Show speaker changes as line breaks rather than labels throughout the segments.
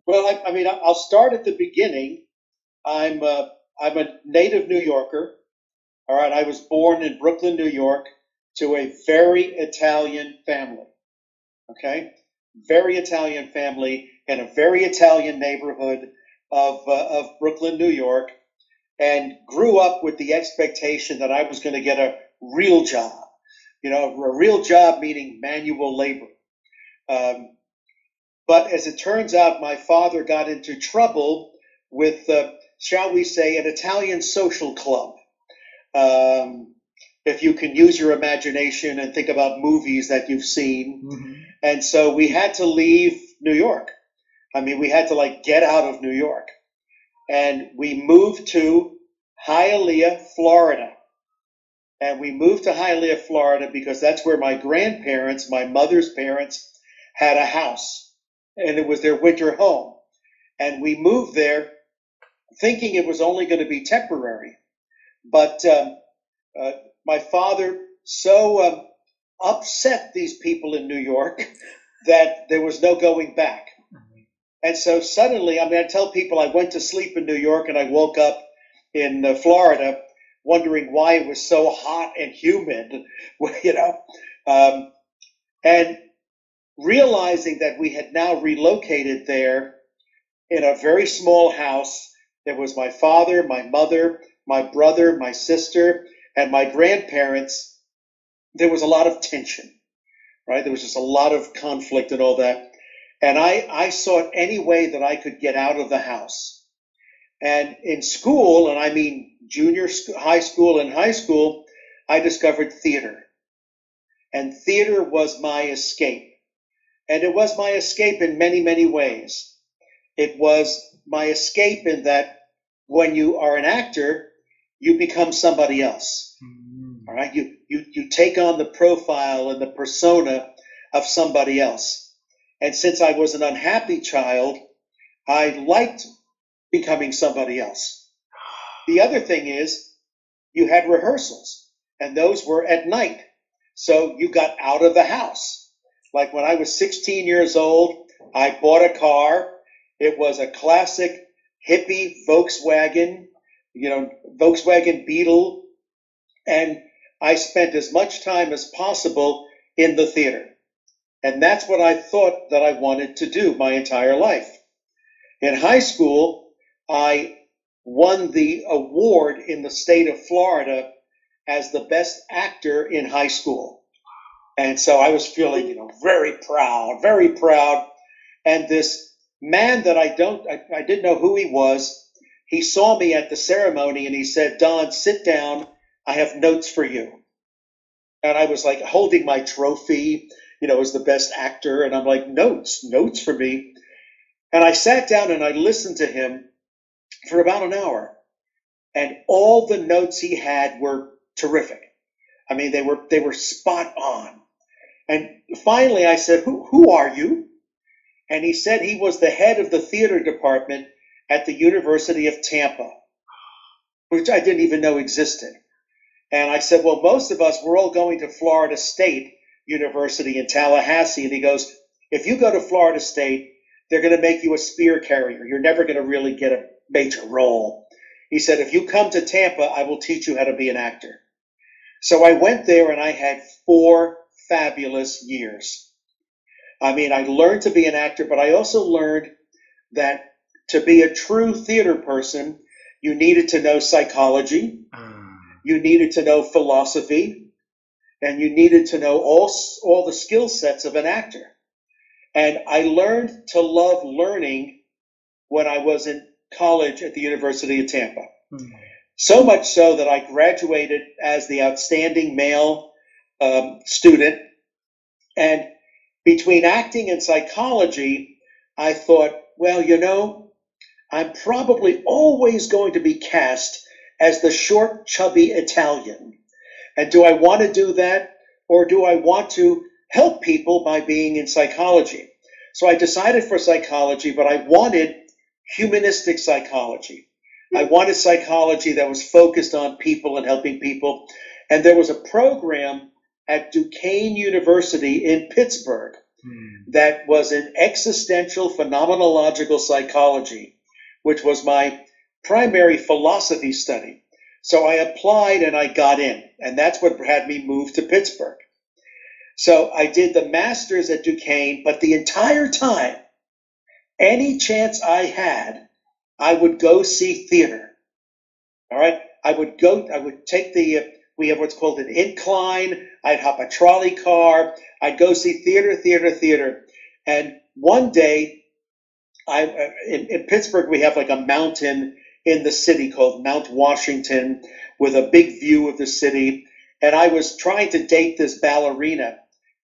Well, I mean, I'll start at the beginning. I'm I'm a native New Yorker. All right, I was born in Brooklyn, New York, to a very Italian family. Okay, very Italian family in a very Italian neighborhood of Brooklyn, New York, and grew up with the expectation that I was going to get a real job. You know, a real job meaning manual labor. Um, but as it turns out, my father got into trouble with, shall we say, an Italian social club. Um, if you can use your imagination and think about movies that you've seen. Mm-hmm. And so we had to leave New York. I mean, we had to like get out of New York. And we moved to Hialeah, Florida. And we moved to Hialeah, Florida because that's where my grandparents, my mother's parents, had a house. And it was their winter home. And we moved there thinking it was only going to be temporary. But my father so upset these people in New York that there was no going back. And so suddenly, I mean, I tell people I went to sleep in New York and I woke up in Florida wondering why it was so hot and humid, you know, and realizing that we had now relocated there in a very small house. There was my father, my mother, my brother, my sister, and my grandparents. There was a lot of tension, right? There was just a lot of conflict and all that. And I sought any way that I could get out of the house. And in school, and I mean high school and high school, I discovered theater. And theater was my escape. And it was my escape in many, many ways. It was my escape in that when you are an actor, you become somebody else. All right, you take on the profile and the persona of somebody else. And since I was an unhappy child, I liked becoming somebody else. The other thing is you had rehearsals, and those were at night. So you got out of the house. Like when I was 16 years old, I bought a car. It was a classic hippie Volkswagen, Volkswagen Beetle. And I spent as much time as possible in the theater. And that's what I thought that I wanted to do my entire life. In high school, I won the award in the state of Florida as the best actor in high school. And so I was feeling, very proud, very proud. And this man that I didn't know who he was, he saw me at the ceremony and he said, "Don, sit down. I have notes for you." And I was like holding my trophy, as the best actor. And I'm like, notes for me. And I sat down and I listened to him for about an hour. And all the notes he had were terrific. I mean, they were spot on. And finally I said, who are you? And he said he was the head of the theater department at the University of Tampa, which I didn't even know existed. And I said, well, most of us, we're all going to Florida State University in Tallahassee. And he goes, if you go to Florida State, they're going to make you a spear carrier. You're never going to really get a major role. He said, if you come to Tampa, I will teach you how to be an actor. So I went there and I had 4 fabulous years. I mean, I learned to be an actor, but I also learned that to be a true theater person, you needed to know psychology, you needed to know philosophy, and you needed to know all the skill sets of an actor. And I learned to love learning when I was in college at the University of Tampa. Mm-hmm. So much so that I graduated as the outstanding male student. And between acting and psychology, I thought, well, I'm probably always going to be cast as the short, chubby Italian. And do I want to do that? Or do I want to help people by being in psychology? So I decided for psychology, but I wanted humanistic psychology. I wanted psychology that was focused on people and helping people. And there was a program at Duquesne University in Pittsburgh that was in existential phenomenological psychology, which was my primary philosophy study. So I applied and I got in, and that's what had me move to Pittsburgh. So I did the master's at Duquesne, but the entire time, any chance I had, I would go see theater. All right. I would take we have what's called an incline. I'd hop a trolley car. I'd go see theater. And one day, in Pittsburgh, we have like a mountain in the city called Mount Washington with a big view of the city. And I was trying to date this ballerina,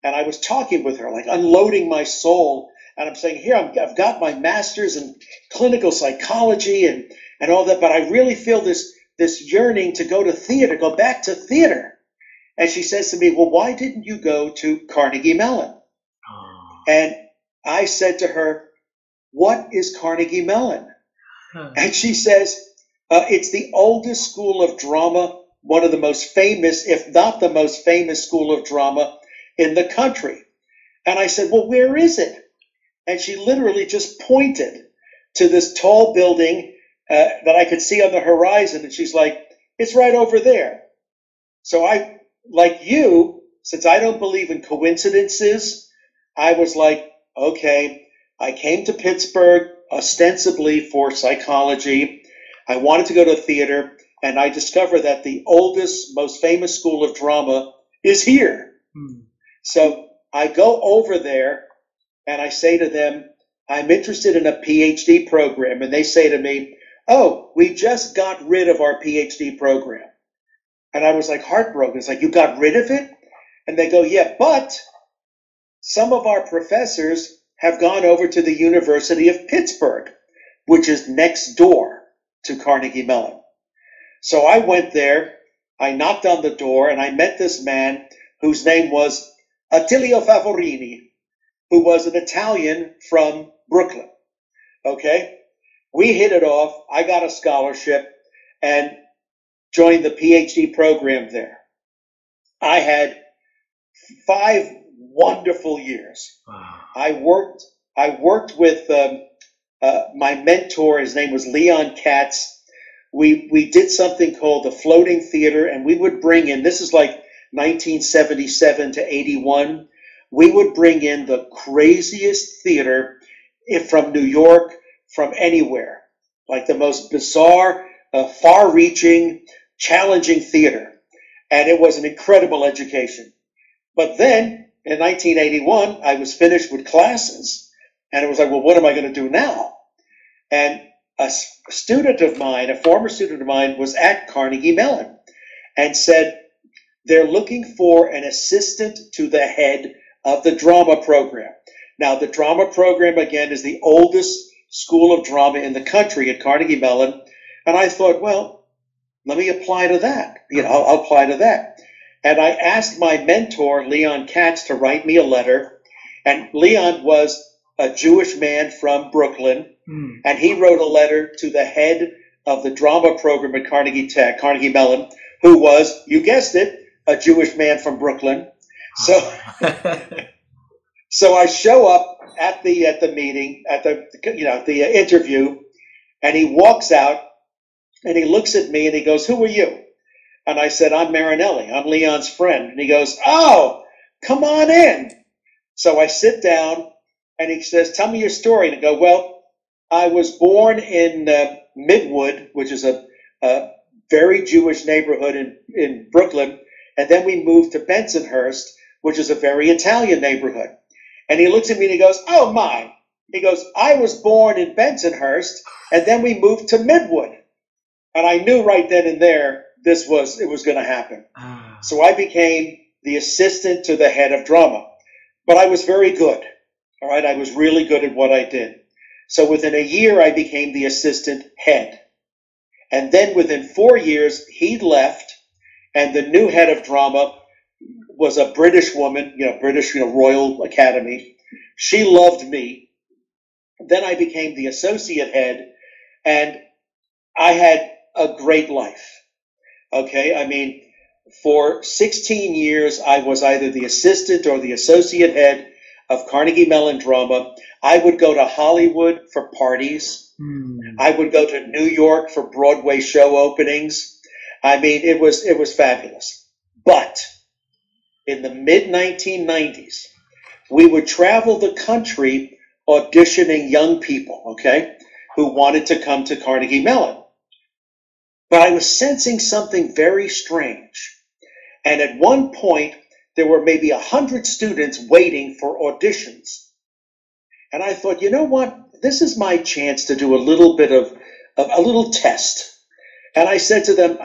and I was talking with her, like unloading my soul. And I'm saying, here, I've got my master's in clinical psychology and all that, but I really feel this yearning to go to theater, go back to theater. And she says to me, well, why didn't you go to Carnegie Mellon? And I said to her, what is Carnegie Mellon? And she says, it's the oldest school of drama, one of the most famous, if not the most famous school of drama in the country. And I said, well, where is it? And she literally just pointed to this tall building that I could see on the horizon. And she's like, it's right over there. So I, like you, since I don't believe in coincidences, I was like, okay, I came to Pittsburgh ostensibly for psychology. I wanted to go to theater, and I discovered that the oldest, most famous school of drama is here. So I go over there, and I say to them, I'm interested in a PhD program. And they say to me, oh, we just got rid of our PhD program. And I was like heartbroken. It's like, you got rid of it? And they go, yeah, but some of our professors have gone over to the University of Pittsburgh, which is next door to Carnegie Mellon. So I went there, I knocked on the door, and I met this man whose name was Attilio Favorini, who was an Italian from Brooklyn. Okay? We hit it off. I got a scholarship and joined the PhD program there. I had 5 wonderful years. Wow. I worked with my mentor. His name was Leon Katz. We did something called the floating theater, and we would bring in, this is like 1977 to 81, we would bring in the craziest theater from New York, from anywhere, like the most bizarre, far-reaching, challenging theater. And it was an incredible education. But then, in 1981, I was finished with classes, and it was like, well, what am I going to do now? And a student of mine, a former student of mine, was at Carnegie Mellon and said, they're looking for an assistant to the head of the drama program. Now, the drama program, again, is the oldest school of drama in the country at Carnegie Mellon. And I thought, well, let me apply to that. I'll apply to that. And I asked my mentor, Leon Katz, to write me a letter. And Leon was a Jewish man from Brooklyn. And he wrote a letter to the head of the drama program at Carnegie Mellon, who was, you guessed it, a Jewish man from Brooklyn. So, so I show up at the meeting, at the interview, and he walks out and he looks at me and he goes, who are you? And I said, I'm Marinelli. I'm Leon's friend. And he goes, oh, come on in. So I sit down and he says, tell me your story. And I go, well, I was born in Midwood, which is a very Jewish neighborhood in Brooklyn. And then we moved to Bensonhurst, which is a very Italian neighborhood. And he looks at me and he goes, oh, my. He goes, I was born in Bensonhurst, and then we moved to Midwood. And I knew right then and there it was going to happen. So I became the assistant to the head of drama. But I was very good. All right, I was really good at what I did. So within a year, I became the assistant head. And then within 4 years, he left, and the new head of drama was a British woman, British, Royal Academy. She loved me. Then I became the associate head, and I had a great life. Okay, I mean, for 16 years, I was either the assistant or the associate head. of Carnegie Mellon drama. I would go to Hollywood for parties. I would go to New York for Broadway show openings. I mean, it was fabulous. But in the mid-1990s, we would travel the country auditioning young people, okay, who wanted to come to Carnegie Mellon. But I was sensing something very strange. And at one point, there were maybe 100 students waiting for auditions. And I thought, you know what? This is my chance to do a little bit of a little test. And I said to them,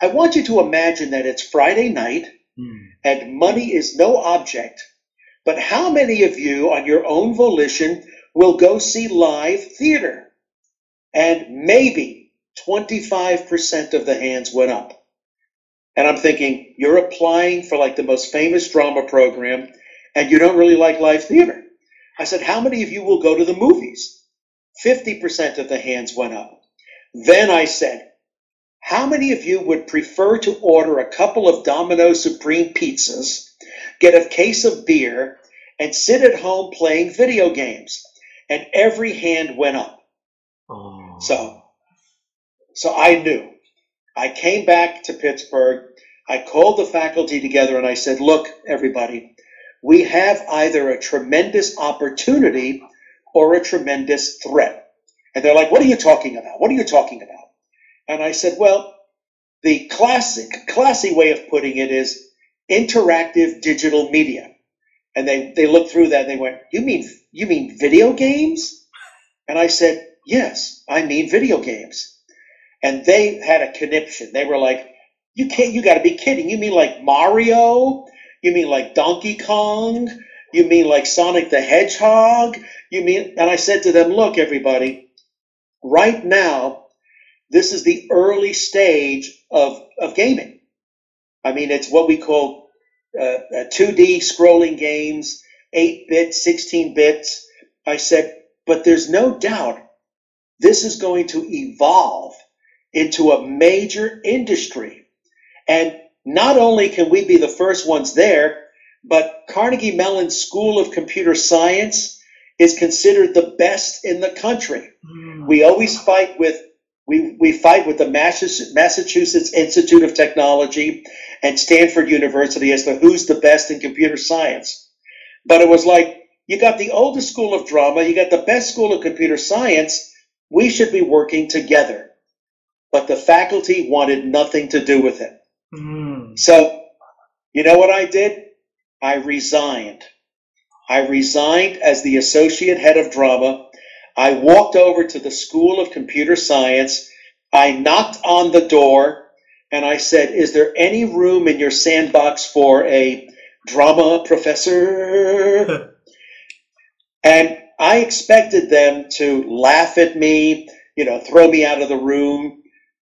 I want you to imagine that it's Friday night and money is no object. But how many of you on your own volition will go see live theater? And maybe 25% of the hands went up. And I'm thinking, you're applying for like the most famous drama program and you don't really like live theater. I said, how many of you will go to the movies? 50% of the hands went up. Then I said, how many of you would prefer to order a couple of Domino Supreme pizzas, get a case of beer, and sit at home playing video games? And every hand went up. Oh. So I knew. I came back to Pittsburgh. I called the faculty together and I said, look, everybody, we have either a tremendous opportunity or a tremendous threat. And they're like, what are you talking about? What are you talking about? And I said, well, the classy way of putting it is interactive digital media. And they looked through that and they went, you mean video games? And I said, yes, I mean video games. And they had a conniption. They were like, you got to be kidding. You mean like Mario? You mean like Donkey Kong? You mean like Sonic the Hedgehog? And I said to them, look, everybody, right now, this is the early stage of gaming. I mean, it's what we call 2D scrolling games, 8-bit, 16 bits. I said, but there's no doubt this is going to evolve into a major industry. And not only can we be the first ones there, but Carnegie Mellon School of Computer Science is considered the best in the country. We always fight with we fight with the Massachusetts Institute of Technology and Stanford University as to who's the best in computer science. But it was like, you got the oldest school of drama, you got the best school of computer science, we should be working together. But the faculty wanted nothing to do with it. So, you know what I did? I resigned. I resigned as the associate head of drama. I walked over to the School of Computer Science. I knocked on the door and I said, is there any room in your sandbox for a drama professor? And I expected them to laugh at me, throw me out of the room.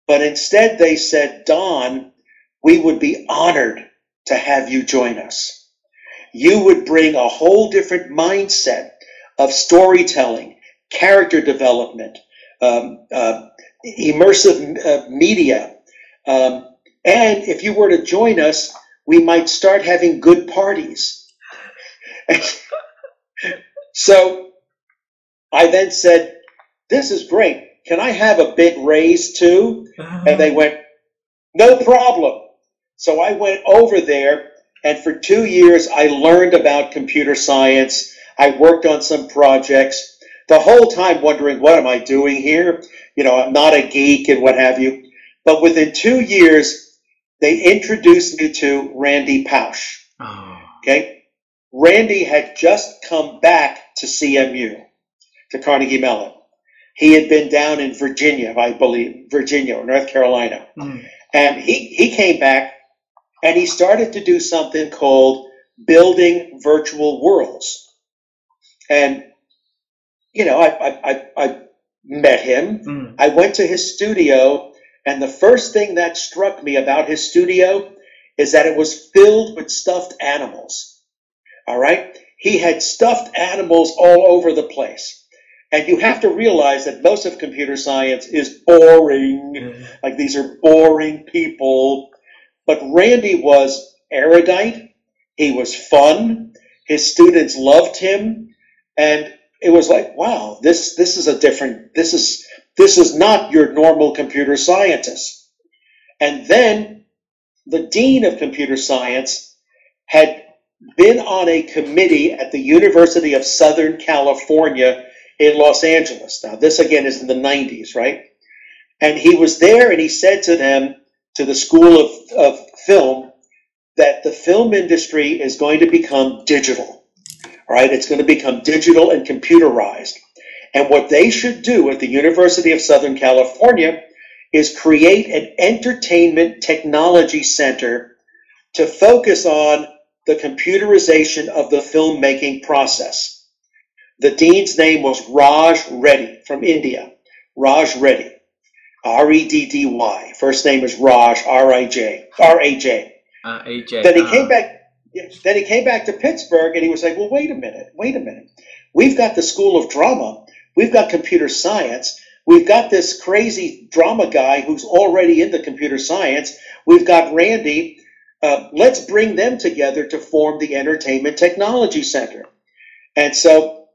But instead they said, Don, we would be honored to have you join us. You would bring a whole different mindset of storytelling, character development, immersive media. And if you were to join us, we might start having good parties. So I then said, this is great. Can I have a big raise too? And they went, no problem. So I went over there, and for 2 years I learned about computer science. I worked on some projects, the whole time wondering, what am I doing here? I'm not a geek and what have you. But within 2 years, they introduced me to Randy Pausch. Okay? Randy had just come back to CMU, to Carnegie Mellon. He had been down in Virginia, I believe, Virginia or North Carolina. And he came back and he started to do something called building virtual worlds. And, I met him. I went to his studio, and the first thing that struck me about his studio is that it was filled with stuffed animals. All right? He had stuffed animals all over the place. And you have to realize that most of computer science is boring. Like, these are boring people. But Randy was erudite. He was fun. His students loved him, and it was like, wow, this is a different, this is not your normal computer scientist. And then the dean of computer science had been on a committee at the University of Southern California in Los Angeles. Now, this again is in the 90s, right? And he was there, and he said to them, to the School of Film, that the film industry is going to become digital, right? It's going to become digital and computerized. And what they should do at the University of Southern California is create an entertainment technology center to focus on the computerization of the filmmaking process. The dean's name was Raj Reddy from India. Raj Reddy, R-E-D-D-Y. First name is Raj, R-A-J. Then he came back. Then he came back to Pittsburgh, and he was like, "Well, wait a minute. We've got the School of Drama. We've got computer science. We've got this crazy drama guy who's already into computer science. We've got Randy. Let's bring them together to form the Entertainment Technology Center." And so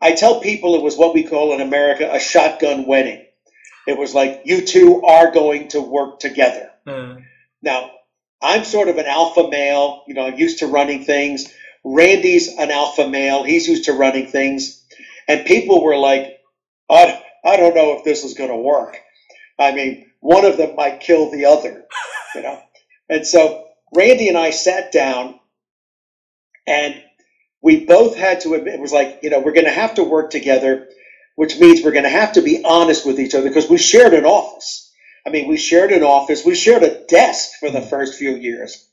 I tell people it was what we call in America a shotgun wedding. It was like, you two are going to work together. Now, I'm sort of an alpha male, I'm used to running things. Randy's an alpha male. He's used to running things. And people were like, I don't know if this is going to work. I mean, one of them might kill the other, And so Randy and I sat down, and we both had to admit, it was like, we're going to have to work together, which means we're going to have to be honest with each other, because we shared an office. We shared an office. We shared a desk for the first few years.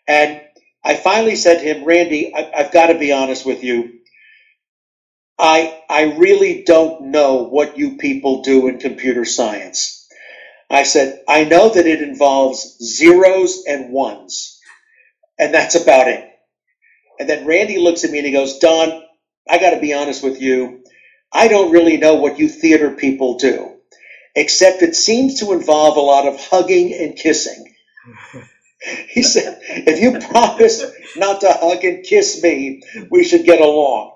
And I finally said to him, Randy, I've got to be honest with you. I really don't know what you people do in computer science. I said, I know that it involves zeros and ones, and that's about it. And then Randy looks at me and he goes, Don, I got to be honest with you. I don't really know what you theater people do, except it seems to involve a lot of hugging and kissing. He said, if you promise not to hug and kiss me, we should get along.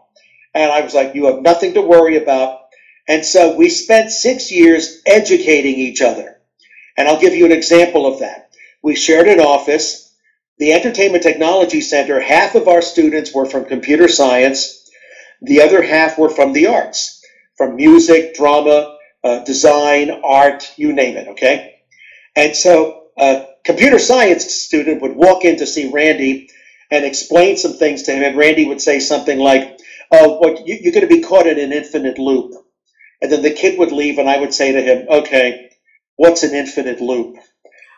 And I was like, you have nothing to worry about. And so we spent 6 years educating each other. And I'll give you an example of that. We shared an office. The Entertainment Technology Center, half of our students were from computer science. The other half were from the arts, from music, drama, design, art, you name it, okay? And so a computer science student would walk in to see Randy and explain some things to him, and Randy would say something like, oh, you're going to be caught in an infinite loop. And then the kid would leave, and I would say to him, okay, what's an infinite loop?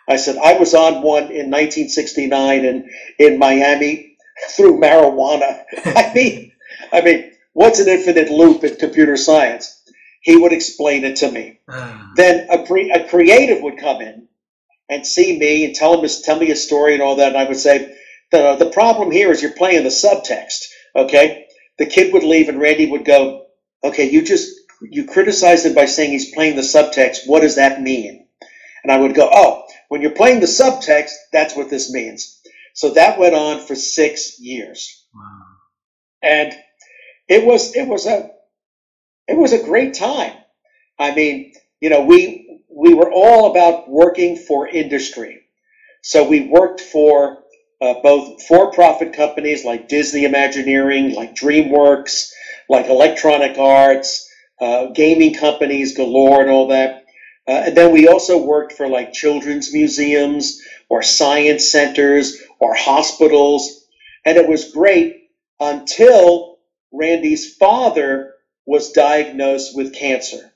I said, I was on one in 1969 in Miami through marijuana. I mean, what's an infinite loop in computer science? He would explain it to me. Then a creative would come in and see me and tell me a story and all that. And I would say, the problem here is you're playing the subtext, okay? The kid would leave and Randy would go, okay, you criticized him by saying he's playing the subtext. What does that mean? And I would go, oh, when you're playing the subtext, that's what this means. So that went on for 6 years. Wow. And it was a great time. I mean, we were all about working for industry. So we worked for both for-profit companies like Disney Imagineering, like DreamWorks, like Electronic Arts, gaming companies galore and all that. And then we also worked for like children's museums or science centers or hospitals. And it was great until Randy's father was diagnosed with cancer,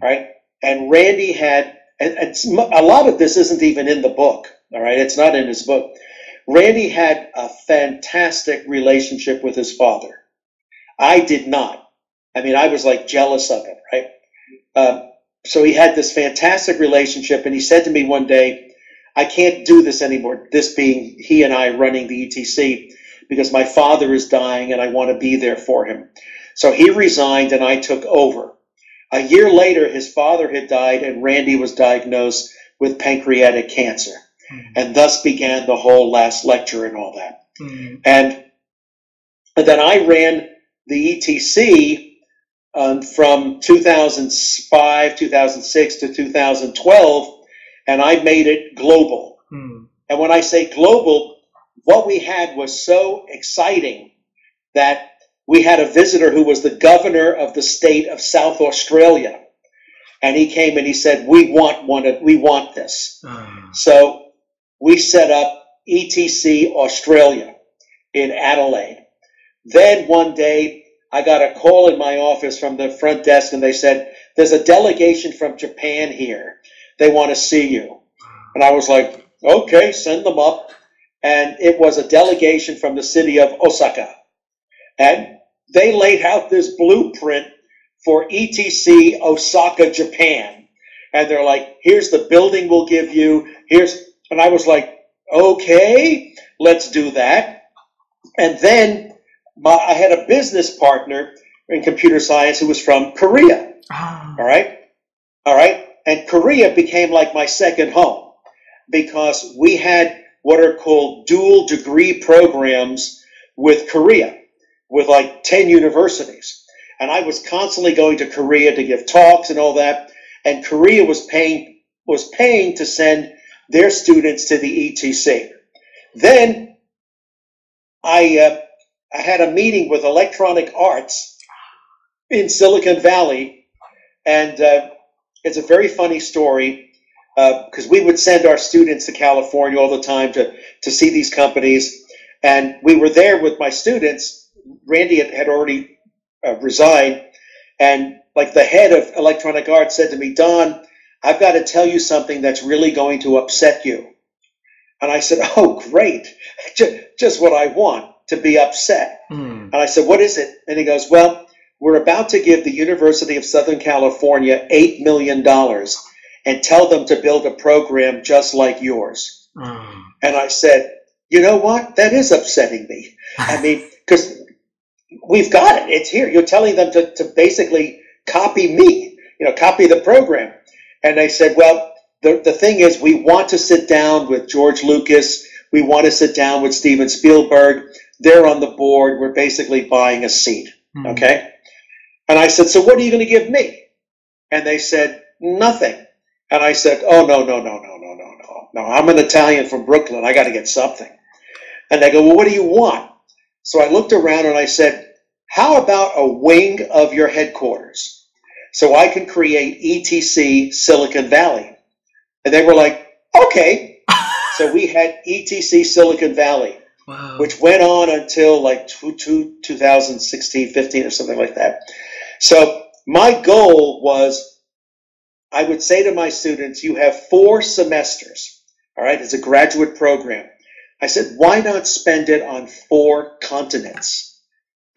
right? And Randy had, and a lot of this isn't even in the book, all right? It's not in his book. Randy had a fantastic relationship with his father. I did not. I was like jealous of it, right? So he had this fantastic relationship, and he said to me one day, I can't do this anymore, this being he and I running the ETC, because my father is dying and I want to be there for him. So he resigned and I took over. A year later, his father had died and Randy was diagnosed with pancreatic cancer. And thus began the whole last lecture and all that. And And then I ran the ETC from 2005, 2006 to 2012, and I made it global. And when I say global, what we had was so exciting that we had a visitor who was the governor of the state of South Australia. And he came and he said, we want this. So we set up ETC Australia in Adelaide. Then one day I got a call in my office from the front desk and they said, there's a delegation from Japan here. They want to see you. And I was like, okay, send them up. And it was a delegation from the city of Osaka. And they laid out this blueprint for ETC Osaka, Japan. And they're like, here's the building we'll give you. And I was like, okay, let's do that. And then I had a business partner in computer science who was from Korea. All right. And Korea became like my second home because we had what are called dual degree programs with Korea, with like 10 universities. And I was constantly going to Korea to give talks and all that. And Korea was paying to send their students to the ETC. Then I had a meeting with Electronic Arts in Silicon Valley. And it's a very funny story because we would send our students to California all the time to see these companies. And we were there with my students. Randy had already resigned, and like the head of Electronic Arts said to me, Don, I've got to tell you something that's really going to upset you. And I said, oh, great. Just what I want, to be upset. And I said, what is it? And he goes, well, we're about to give the University of Southern California $8 million and tell them to build a program just like yours. And I said, you know what? That is upsetting me. I mean, because we've got it. It's here. You're telling them to basically copy me, copy the program. And they said, well, the thing is, we want to sit down with George Lucas. We want to sit down with Steven Spielberg. They're on the board. We're basically buying a seat. Okay? And I said, so what are you going to give me? And they said, nothing. And I said, oh, no. I'm an Italian from Brooklyn. I got to get something. And they go, well, what do you want? So I looked around and I said, how about a wing of your headquarters so I can create ETC Silicon Valley? And they were like, okay. So we had ETC Silicon Valley, which went on until like 2016, 15 or something like that. So my goal was, I would say to my students, you have 4 semesters. All right, it's a graduate program. I said, why not spend it on 4 continents?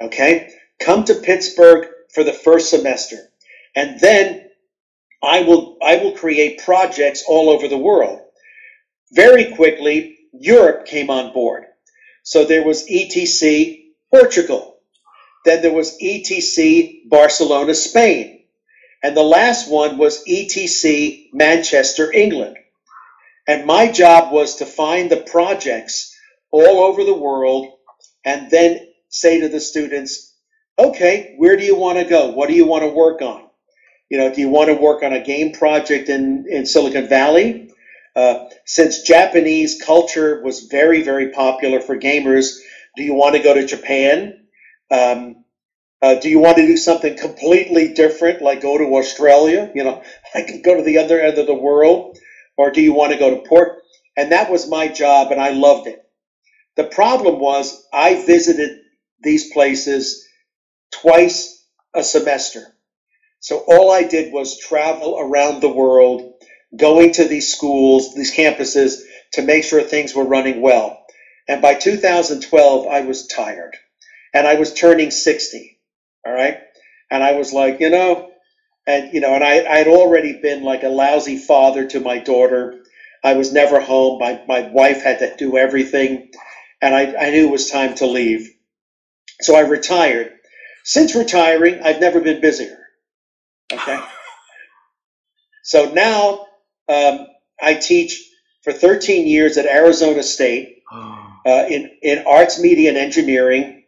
Okay, come to Pittsburgh for the first semester, and then I will create projects all over the world. Very quickly, Europe came on board. So there was ETC Portugal. Then there was ETC Barcelona, Spain. And the last one was ETC Manchester, England. And my job was to find the projects all over the world and then say to the students, okay, where do you want to go? What do you want to work on? Do you want to work on a game project in Silicon Valley? Since Japanese culture was very, very popular for gamers, do you want to go to Japan? Do you want to do something completely different, like go to Australia, like go to the other end of the world? Or do you want to go to port? And that was my job, and I loved it. The problem was I visited these places twice a semester. So all I did was travel around the world, going to these schools, these campuses, to make sure things were running well. And by 2012, I was tired. And I was turning 60, all right? And I was like, and I'd already been like a lousy father to my daughter. I was never home. My wife had to do everything. And I knew it was time to leave. So I retired. Since retiring, I've never been busier. Okay? So now I teach for 13 years at Arizona State in arts, media, and engineering.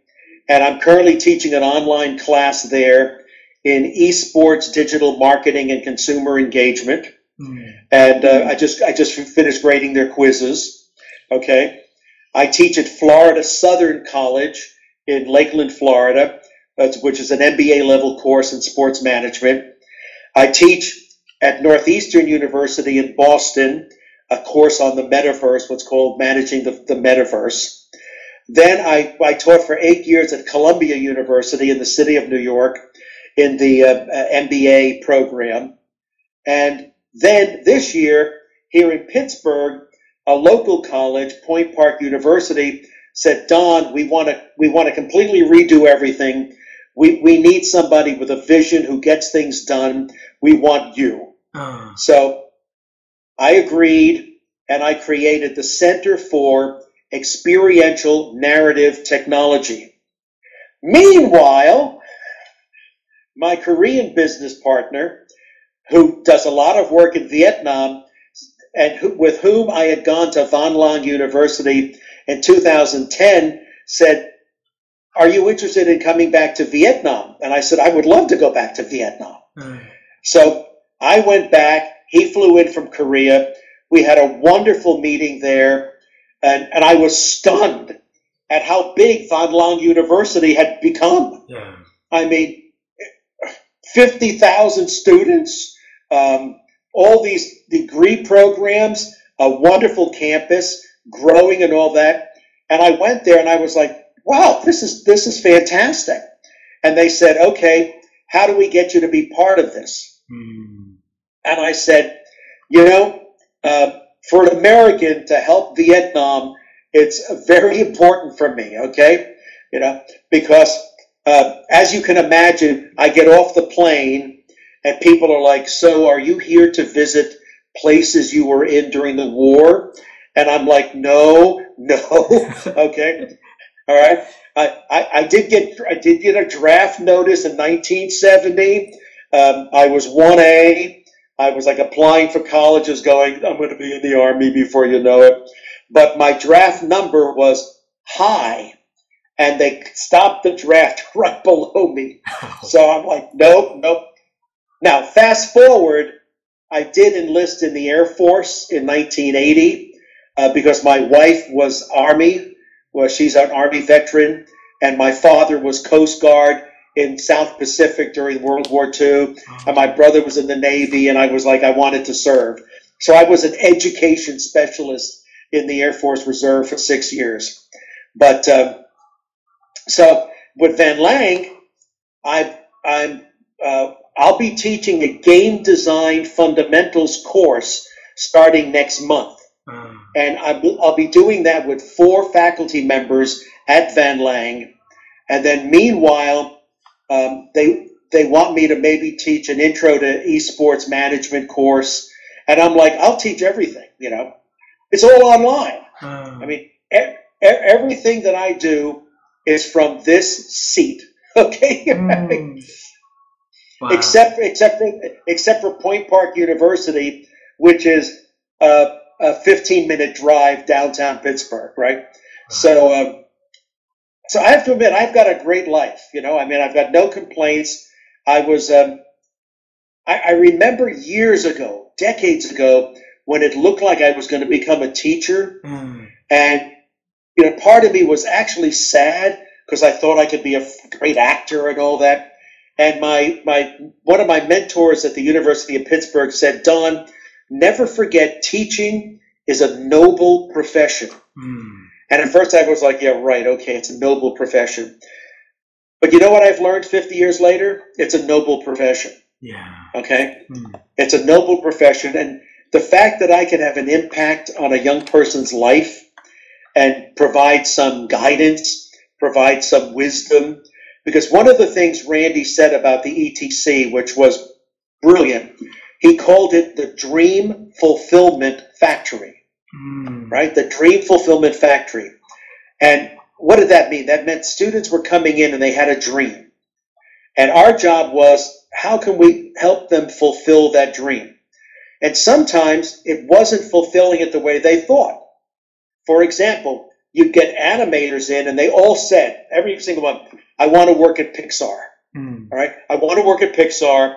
and I'm currently teaching an online class there in esports, digital marketing, and consumer engagement. And I just finished grading their quizzes. Okay, I teach at Florida Southern College in Lakeland, Florida, which is an MBA level course in sports management. I teach at Northeastern University in Boston a course on the metaverse, what's called Managing the Metaverse. Then I taught for 8 years at Columbia University in the city of New York in the MBA program. And then this year, here in Pittsburgh, a local college, Point Park University, said, Don, we want to completely redo everything. We need somebody with a vision who gets things done. We want you. So I agreed, and I created the Center for Experiential Narrative Technology. Meanwhile, my Korean business partner, who does a lot of work in Vietnam, and with whom I had gone to Van Lang University in 2010, said, are you interested in coming back to Vietnam? And I said, I would love to go back to Vietnam. So I went back. He flew in from Korea. We had a wonderful meeting there, and I was stunned at how big Van Lang University had become. Yeah. I mean, 50,000 students, all these degree programs, a wonderful campus, growing and all that. And I went there and I was like, wow, this is fantastic. And they said, okay, how do we get you to be part of this? And I said, for an American to help Vietnam, it's very important for me, okay? Because as you can imagine, I get off the plane and people are like, so are you here to visit places you were in during the war? And I'm like, no, okay, all right. I did get a draft notice in 1970. I was 1A. I was like applying for colleges going, I'm going to be in the Army before you know it. But my draft number was high, and they stopped the draft right below me. So I'm like, nope. Now, fast forward, I did enlist in the Air Force in 1980 because my wife was Army. Well, she's an Army veteran, and my father was Coast Guard in South Pacific during World War II, and my brother was in the Navy, and I was like, I wanted to serve. So I was an education specialist in the Air Force Reserve for 6 years. But so with Van Lang, I'll be teaching a game design fundamentals course starting next month. And I'll be doing that with 4 faculty members at Van Lang. And then meanwhile, they want me to maybe teach an intro to esports management course. And I'm like, I'll teach everything, It's all online. I mean, everything that I do is from this seat, okay? Wow. Except for Point Park University, which is a 15-minute drive downtown Pittsburgh, right? So I have to admit, I've got a great life. I mean, I've got no complaints. I remember years ago, decades ago, when it looked like I was going to become a teacher, and part of me was actually sad because I thought I could be a great actor and all that. And one of my mentors at the University of Pittsburgh said, Don, never forget, teaching is a noble profession. And at first I was like, yeah, right, okay, it's a noble profession. But you know what I've learned 50 years later? It's a noble profession. Yeah. Okay? It's a noble profession. And the fact that I can have an impact on a young person's life and provide some guidance, provide some wisdom, because one of the things Randy said about the ETC, which was brilliant, he called it the Dream Fulfillment Factory. Right? The Dream Fulfillment Factory. And what did that mean? That meant students were coming in and they had a dream. And our job was, how can we help them fulfill that dream? And sometimes it wasn't fulfilling it the way they thought. For example, you'd get animators in, and they all said, every single one, I want to work at Pixar. All right, I want to work at Pixar.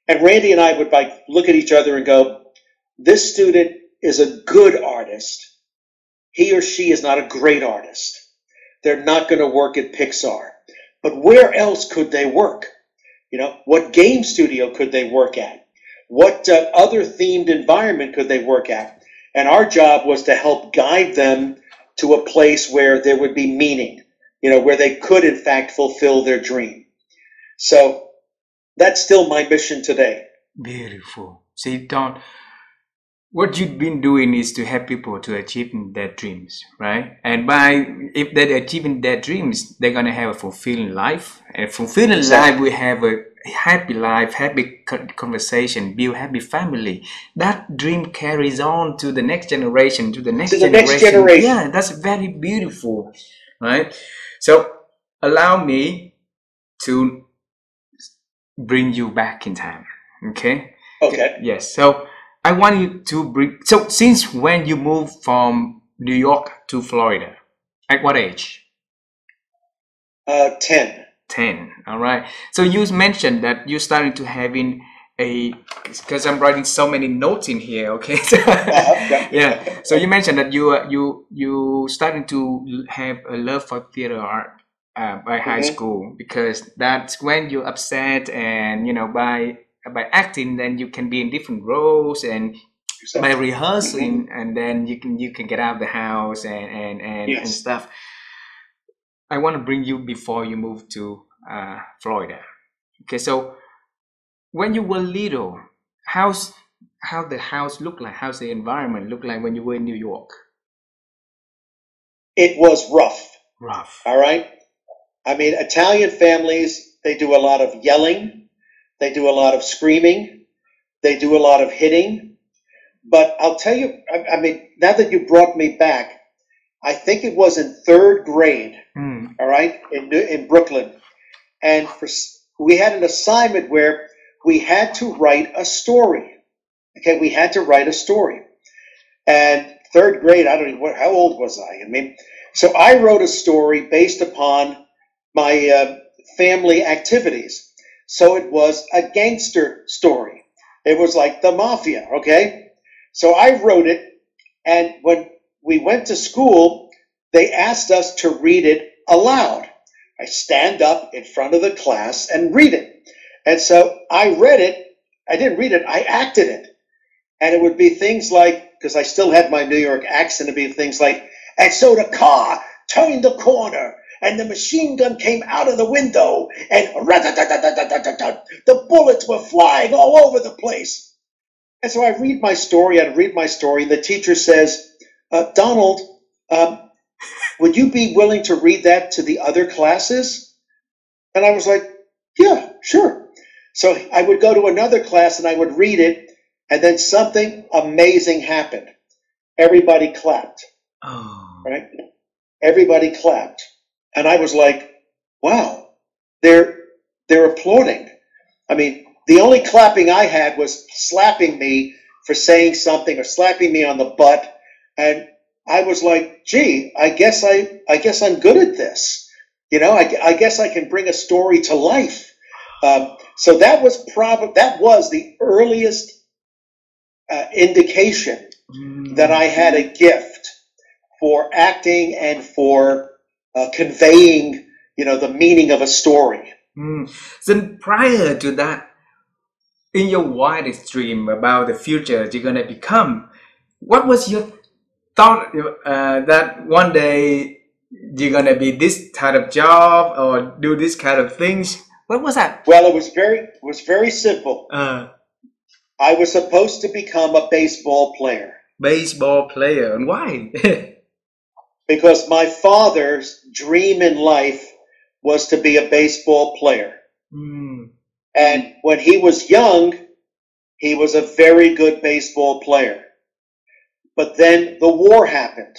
And Randy and I would like look at each other and go, this student is a good artist. He or she is not a great artist. They're not going to work at Pixar. But where else could they work? What game studio could they work at? What other themed environment could they work at? And our job was to help guide them to a place where there would be meaning, where they could, in fact, fulfill their dream. So that's still my mission today.
Beautiful. See, Don, what you've been doing is to help people to achieve their dreams, right? And if they're achieving their dreams, they're going to have a fulfilling life. And fulfilling life, we have a happy life, happy conversation, build happy family. That dream carries on to the next generation, to the next generation. Yeah, that's very beautiful, right? So allow me to bring you back in time, okay?
Okay.
Yes. So I want you to bring. So since when you moved from New York to Florida? At what age?
10.
10. All right. So you mentioned that you're starting to having because I'm writing so many notes in here. Okay. Yeah. So you mentioned that you starting to have a love for theater art by high school, because that's when you're upset, and by acting, then you can be in different roles, and by rehearsing, and then you can get out of the house and stuff. I want to bring you before you move to Florida. Okay, so when you were little, how the house looked like? How's the environment look like when you were in New York?
It was rough.
Rough.
All right. I mean, Italian families, they do a lot of yelling. They do a lot of screaming. They do a lot of hitting. But I'll tell you, I mean, now that you brought me back, I think it was in 3rd grade, all right, in Brooklyn. And we had an assignment where we had to write a story. Okay, we had to write a story. And 3rd grade, I don't know, how old was I? I mean, so I wrote a story based upon my family activities. So it was a gangster story. It was like the mafia, okay? So I wrote it, and when we went to school, they asked us to read it aloud. I stand up in front of the class and read it. And so I read it. I didn't read it. I acted it. And it would be things like, because I still had my New York accent, it'd be things like, and so the car turned the corner, and the machine gun came out of the window, and the bullets were flying all over the place. And so I read my story, and the teacher says, Donald, would you be willing to read that to the other classes? And I was like, yeah, sure. So I would go to another class, and I would read it, and then something amazing happened. Everybody clapped.
Oh.
Right? Everybody clapped. And I was like, wow, they're applauding. I mean, the only clapping I had was slapping me for saying something, or slapping me on the butt. And I was like, gee, I guess I'm good at this. I guess I can bring a story to life. So that was the earliest indication that I had a gift for acting and for conveying, the meaning of a story.
Then prior to that, in your wildest dream about the future you're gonna become, what was your thought that one day you're gonna be this type of job or do this kind of things? What was that?
Well, it was very simple. I was supposed to become a baseball player.
Baseball player, and why?
Because my father's dream in life was to be a baseball player. And when he was young, he was a very good baseball player. But then the war happened.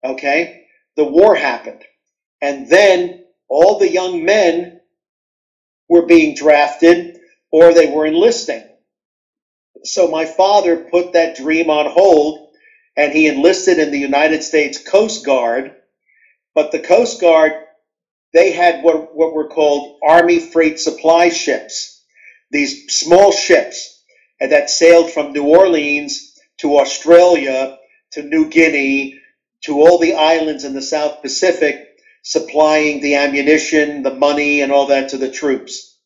Okay? The war happened. And then all the young men were being drafted, or they were enlisting. So my father put that dream on hold, and he enlisted in the United States Coast Guard But the Coast Guard, they had what were called Army freight supply ships, these small ships that sailed from New Orleans to Australia to New Guinea to all the islands in the South Pacific, supplying the ammunition, the money, and all that to the troops.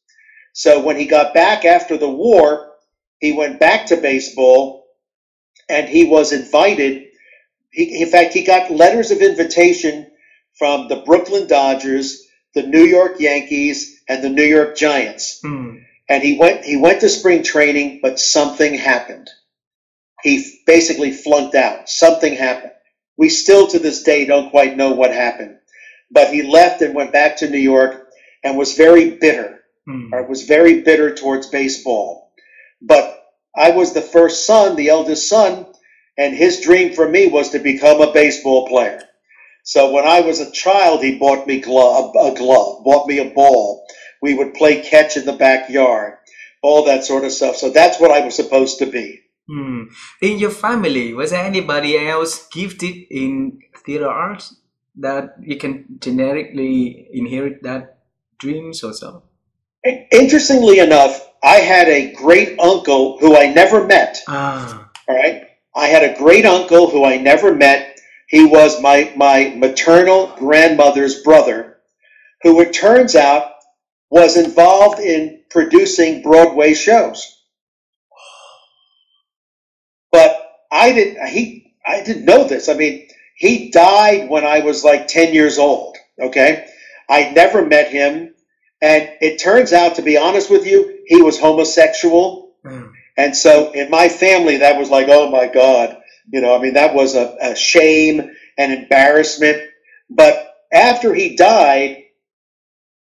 So when he got back after the war, he went back to baseball, and he was invited. In fact, he got letters of invitation from the Brooklyn Dodgers, the New York Yankees, and the New York Giants. And he went to spring training, but something happened. He basically flunked out. Something happened. We still to this day don't quite know what happened. But he left and went back to New York and was very bitter. Or was very bitter towards baseball. But I was the first son, the eldest son, and his dream for me was to become a baseball player. So when I was a child, he bought me a glove, bought me a ball. We would play catch in the backyard, all that sort of stuff. So that's what I was supposed to be.
In your family, was there anybody else gifted in theater arts that you can genetically inherit that dreams or so?
Interestingly enough, I had a great uncle who I never met. All right. I had a great uncle who I never met. He was my maternal grandmother's brother, who it turns out was involved in producing Broadway shows. But I didn't know this. I mean, he died when I was like 10 years old. Okay. I never met him. And it turns out, to be honest with you, he was homosexual. And so in my family, that was like, oh my God, I mean, that was a shame and embarrassment. But after he died,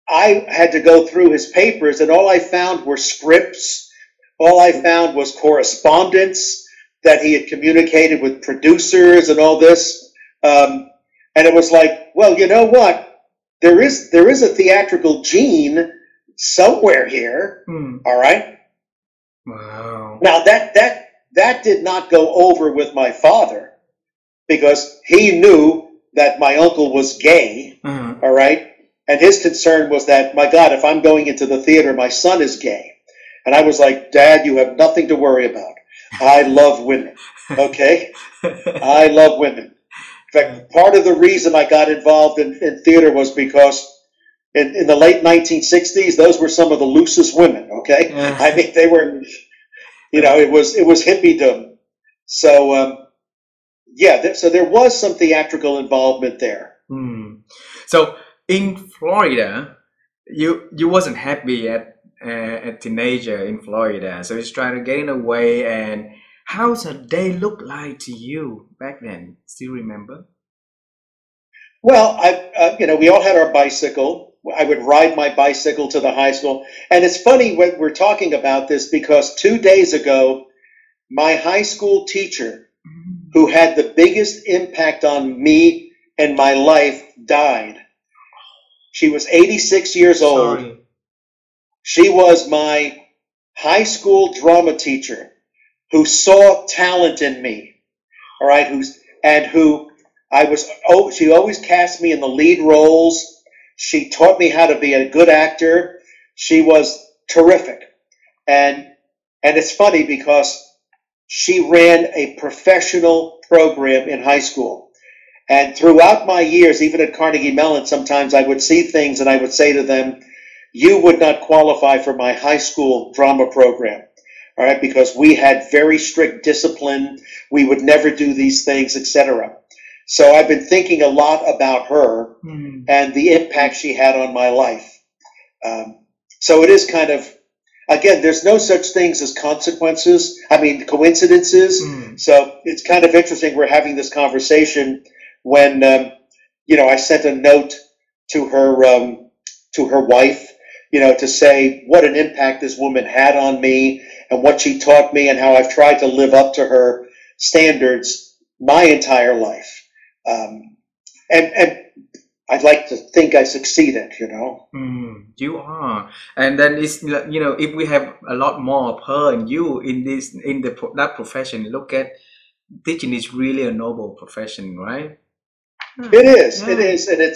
I had to go through his papers, and all I found were scripts. All I found was correspondence that he had communicated with producers and all this. And it was like, well, you know what? There is a theatrical gene somewhere here. All right.
Wow.
Now that did not go over with my father, because he knew that my uncle was gay. All right. And his concern was that, my God, if I'm going into the theater, my son is gay. And I was like, Dad, you have nothing to worry about. I love women. Okay. I love women. In fact, part of the reason I got involved in theater was because in the late 1960s, those were some of the loosest women, okay? I mean, they were, it was hippiedom. So, so there was some theatrical involvement there.
So in Florida, you wasn't happy at a teenager in Florida, so he's trying to get away. And how's a day look like to you back then? Still remember?
Well, we all had our bicycle. I would ride my bicycle to the high school. And it's funny when we're talking about this, because 2 days ago, my high school teacher, who had the biggest impact on me and my life, died. She was 86 years old.
Sorry.
She was my high school drama teacher who saw talent in me, all right, she always cast me in the lead roles. She taught me how to be a good actor. She was terrific. And it's funny because she ran a professional program in high school. And throughout my years, even at Carnegie Mellon, sometimes I would see things and I would say to them, you would not qualify for my high school drama program. All right, because we had very strict discipline. We would never do these things, etc. So I've been thinking a lot about her and the impact she had on my life. So it is kind of, again, there's no such things as coincidences. So it's kind of interesting we're having this conversation when, I sent a note to her wife, to say what an impact this woman had on me and what she taught me and how I've tried to live up to her standards my entire life. And I'd like to think I succeeded,
You are. And then it's, if we have a lot more of her and you in that profession, look at teaching is really a noble profession, right?
It is. It is. And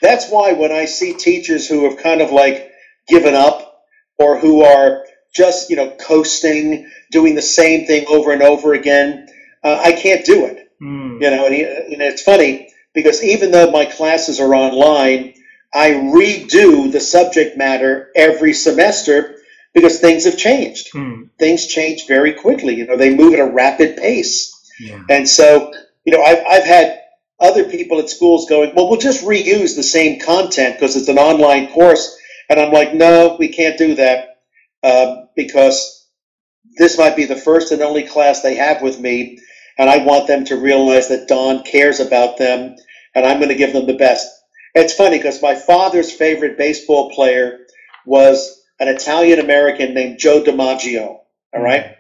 that's why when I see teachers who have kind of like given up or who are just, coasting, doing the same thing over and over again, I can't do it. And it's funny because even though my classes are online, I redo the subject matter every semester because things have changed. Things change very quickly. They move at a rapid pace.
Yeah.
And so, I've had other people at schools going, well, we'll just reuse the same content because it's an online course. And I'm like, no, we can't do that because this might be the first and only class they have with me. And I want them to realize that Don cares about them and I'm going to give them the best. It's funny because my father's favorite baseball player was an Italian-American named Joe DiMaggio, all right?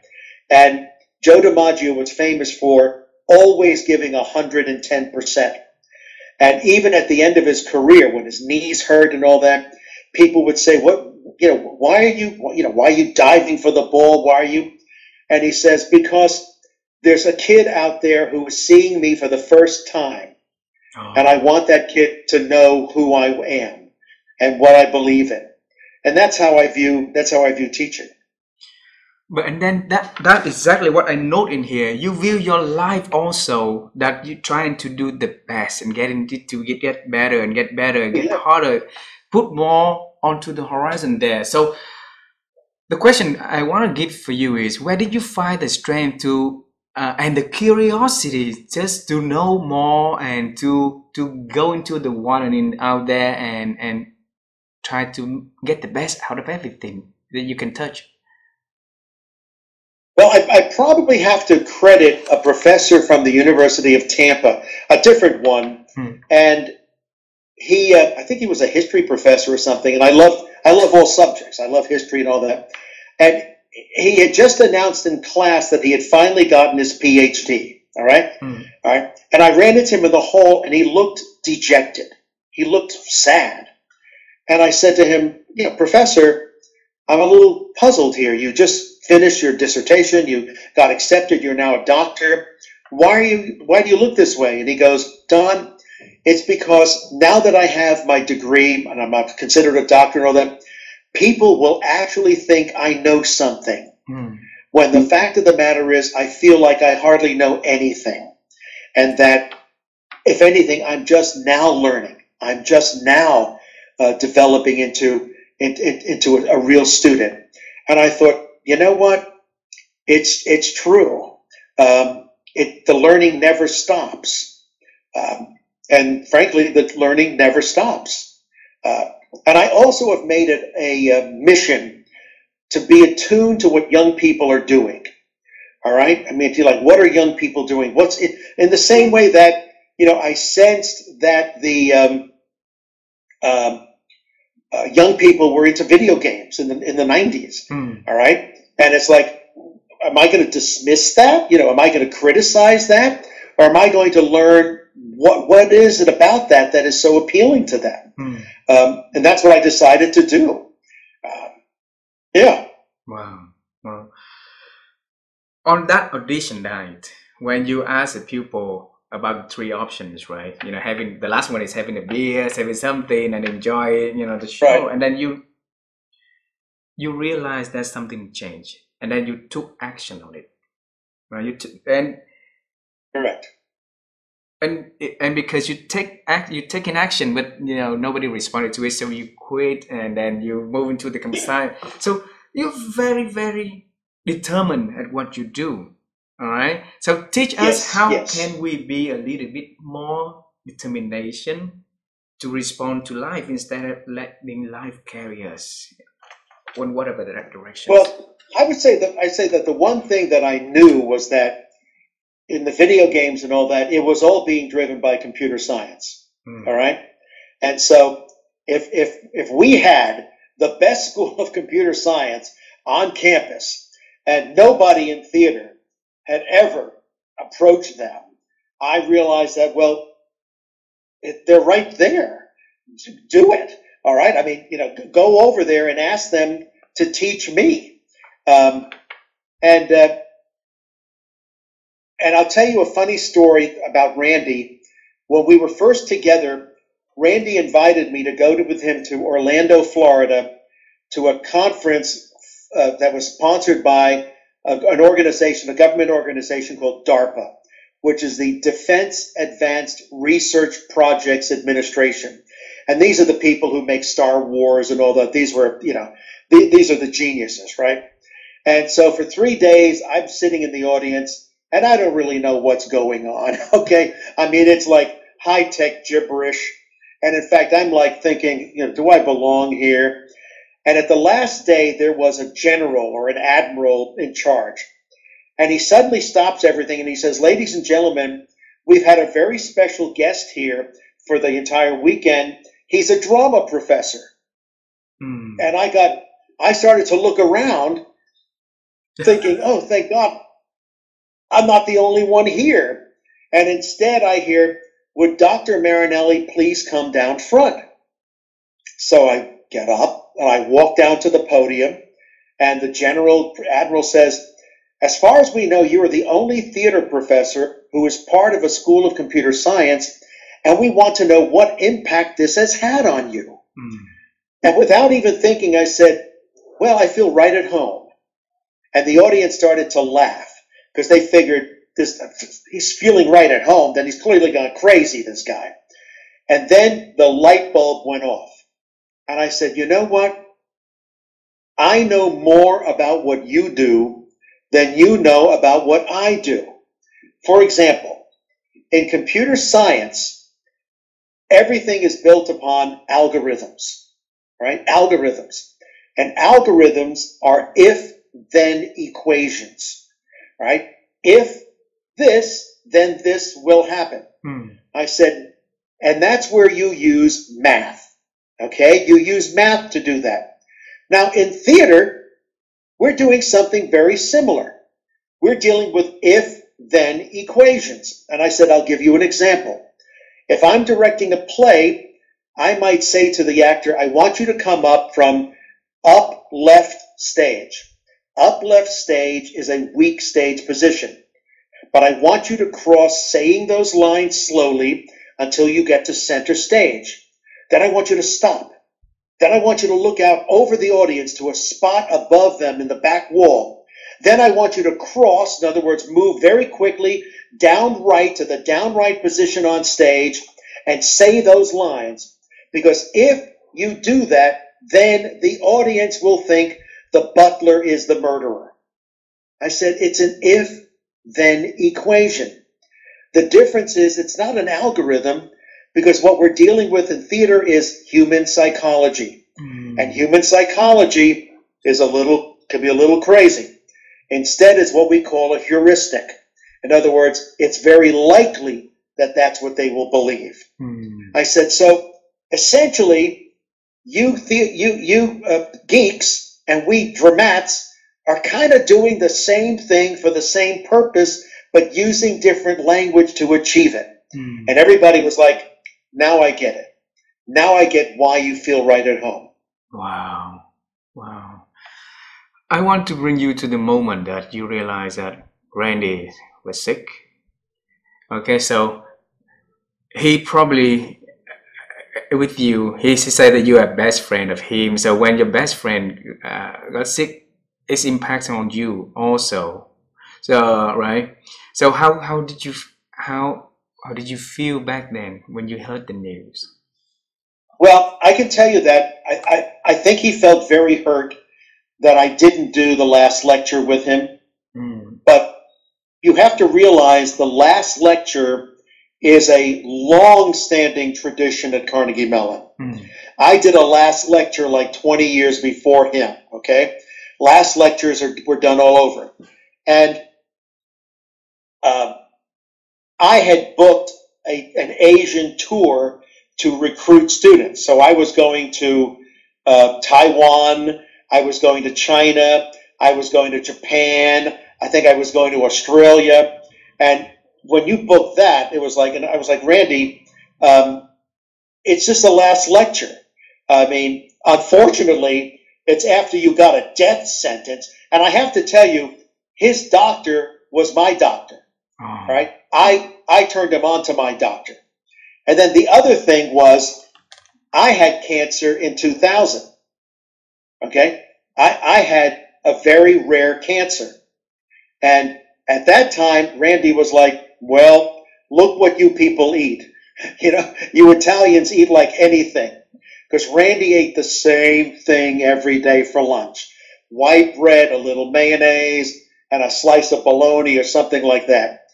And Joe DiMaggio was famous for always giving 110%. And even at the end of his career, when his knees hurt and all that, people would say, why are you diving for the ball? Why are you? And he says, because there's a kid out there who is seeing me for the first time. And I want that kid to know who I am and what I believe in. And that's how I view teaching.
But and then that is exactly what I note in here. You view your life also that you're trying to do the best and get better and get better and get harder, put more onto the horizon there. So the question I want to give for you is, where did you find the strength to and the curiosity just to know more and to go into the one and out there and try to get the best out of everything that you can touch?
Well, I probably have to credit a professor from the University of Tampa, a different one, and he, I think he was a history professor or something, and I love all subjects. I love history and all that. And he had just announced in class that he had finally gotten his PhD, all right? All right. And I ran into him in the hall, and he looked dejected. He looked sad. And I said to him, Professor, I'm a little puzzled here. You just finished your dissertation. You got accepted. You're now a doctor. Why do you look this way? And he goes, Don, it's because now that I have my degree and I'm considered a doctor and all that, people will actually think I know something. When the fact of the matter is, I feel like I hardly know anything. And that, if anything, I'm just now learning. I'm just now developing into a real student. And I thought, you know what? It's true. The learning never stops. And frankly, the learning never stops. And I also have made it a mission to be attuned to what young people are doing. All right? I mean, if you're like, what are young people doing? What's it? In the same way that, I sensed that the young people were into video games in the 90s. All right? And it's like, am I going to dismiss that? Am I going to criticize that? Or am I going to learn what is it about that is so appealing to them? And that's what I decided to do. Yeah.
Wow. On that audition night, when you ask the pupil about the three options, right? Having the last one is having a beer, having something, and enjoy, the show, right. And then you realize that something changed, and then you took action on it, right?
Correct.
And because you taking action, but nobody responded to it, so you quit, and then you move into the campsite. So you're very, very determined at what you do. All right. So teach us how can we be a little bit more determination to respond to life instead of letting life carry us in whatever the direction.
Well, I say that the one thing that I knew was that in the video games and all that, it was all being driven by computer science. All right. And so if we had the best school of computer science on campus and nobody in theater had ever approached them, I realized that, well, they're right there. Do it. All right. I mean, go over there and ask them to teach me. And I'll tell you a funny story about Randy. when we were first together, Randy invited me to go with him to Orlando, Florida, to a conference that was sponsored by an organization, a government organization called DARPA, which is the Defense Advanced Research Projects Administration. And these are the people who make Star Wars and all that. These were, these are the geniuses, right? And so for 3 days, I'm sitting in the audience, and I don't really know what's going on, okay? I mean, it's like high-tech gibberish. And in fact, I'm like thinking, do I belong here? And at the last day, there was a general or an admiral in charge. And he suddenly stops everything and he says, ladies and gentlemen, we've had a very special guest here for the entire weekend. He's a drama professor. And I started to look around thinking, oh, thank God, I'm not the only one here. And instead I hear, would Dr. Marinelli please come down front? So I get up and I walk down to the podium, and the admiral says, as far as we know, you are the only theater professor who is part of a school of computer science, and we want to know what impact this has had on you. And without even thinking, I said, well, I feel right at home. And the audience started to laugh because they figured he's feeling right at home, then he's clearly gone crazy, this guy. And then the light bulb went off. And I said, you know what? I know more about what you do than you know about what I do. For example, in computer science, everything is built upon algorithms, right? Algorithms. And algorithms are if-then equations, right? If this, then this will happen. I said, and that's where you use math, okay? You use math to do that. Now, in theater, we're doing something very similar. We're dealing with if-then equations. And I said, I'll give you an example. If I'm directing a play, I might say to the actor, I want you to come up from up left stage. Up left stage is a weak stage position. But I want you to cross saying those lines slowly until you get to center stage. Then I want you to stop. Then I want you to look out over the audience to a spot above them in the back wall. Then I want you to cross, in other words, move very quickly down right to the down right position on stage and say those lines. Because if you do that, then the audience will think the butler is the murderer. I said it's an if-then equation. The difference is it's not an algorithm, because what we're dealing with in theater is human psychology. And human psychology is can be a little crazy. Instead, it's what we call a heuristic. In other words, it's very likely that that's what they will believe. I said, so essentially, you geeks and we dramats are kind of doing the same thing for the same purpose, but using different language to achieve it. And everybody was like, now I get it. Now I get why you feel right at home.
Wow. Wow. I want to bring you to the moment that you realize that Randy was sick. Okay, so he probably, with you, he said that you are best friend of him. So when your best friend got sick, it's impacting on you also. So, right? So how did you feel back then when you heard the news?
Well, I can tell you that I think he felt very hurt that I didn't do the last lecture with him. But you have to realize the last lecture is a long-standing tradition at Carnegie Mellon. I did a last lecture like 20 years before him, okay? Last lectures were done all over. And I had booked an Asian tour to recruit students. So I was going to Taiwan, I was going to China, I was going to Japan, I think I was going to Australia. And when you book that, it was like, and I was like, Randy, it's just the last lecture. I mean, unfortunately, it's after you got a death sentence. And I have to tell you, his doctor was my doctor, right? I turned him on to my doctor. And then the other thing was I had cancer in 2000. Okay. I had a very rare cancer. And at that time, Randy was like, well, look what you people eat. You know, you Italians eat like anything. Because Randy ate the same thing every day for lunch. White bread, a little mayonnaise, and a slice of bologna or something like that.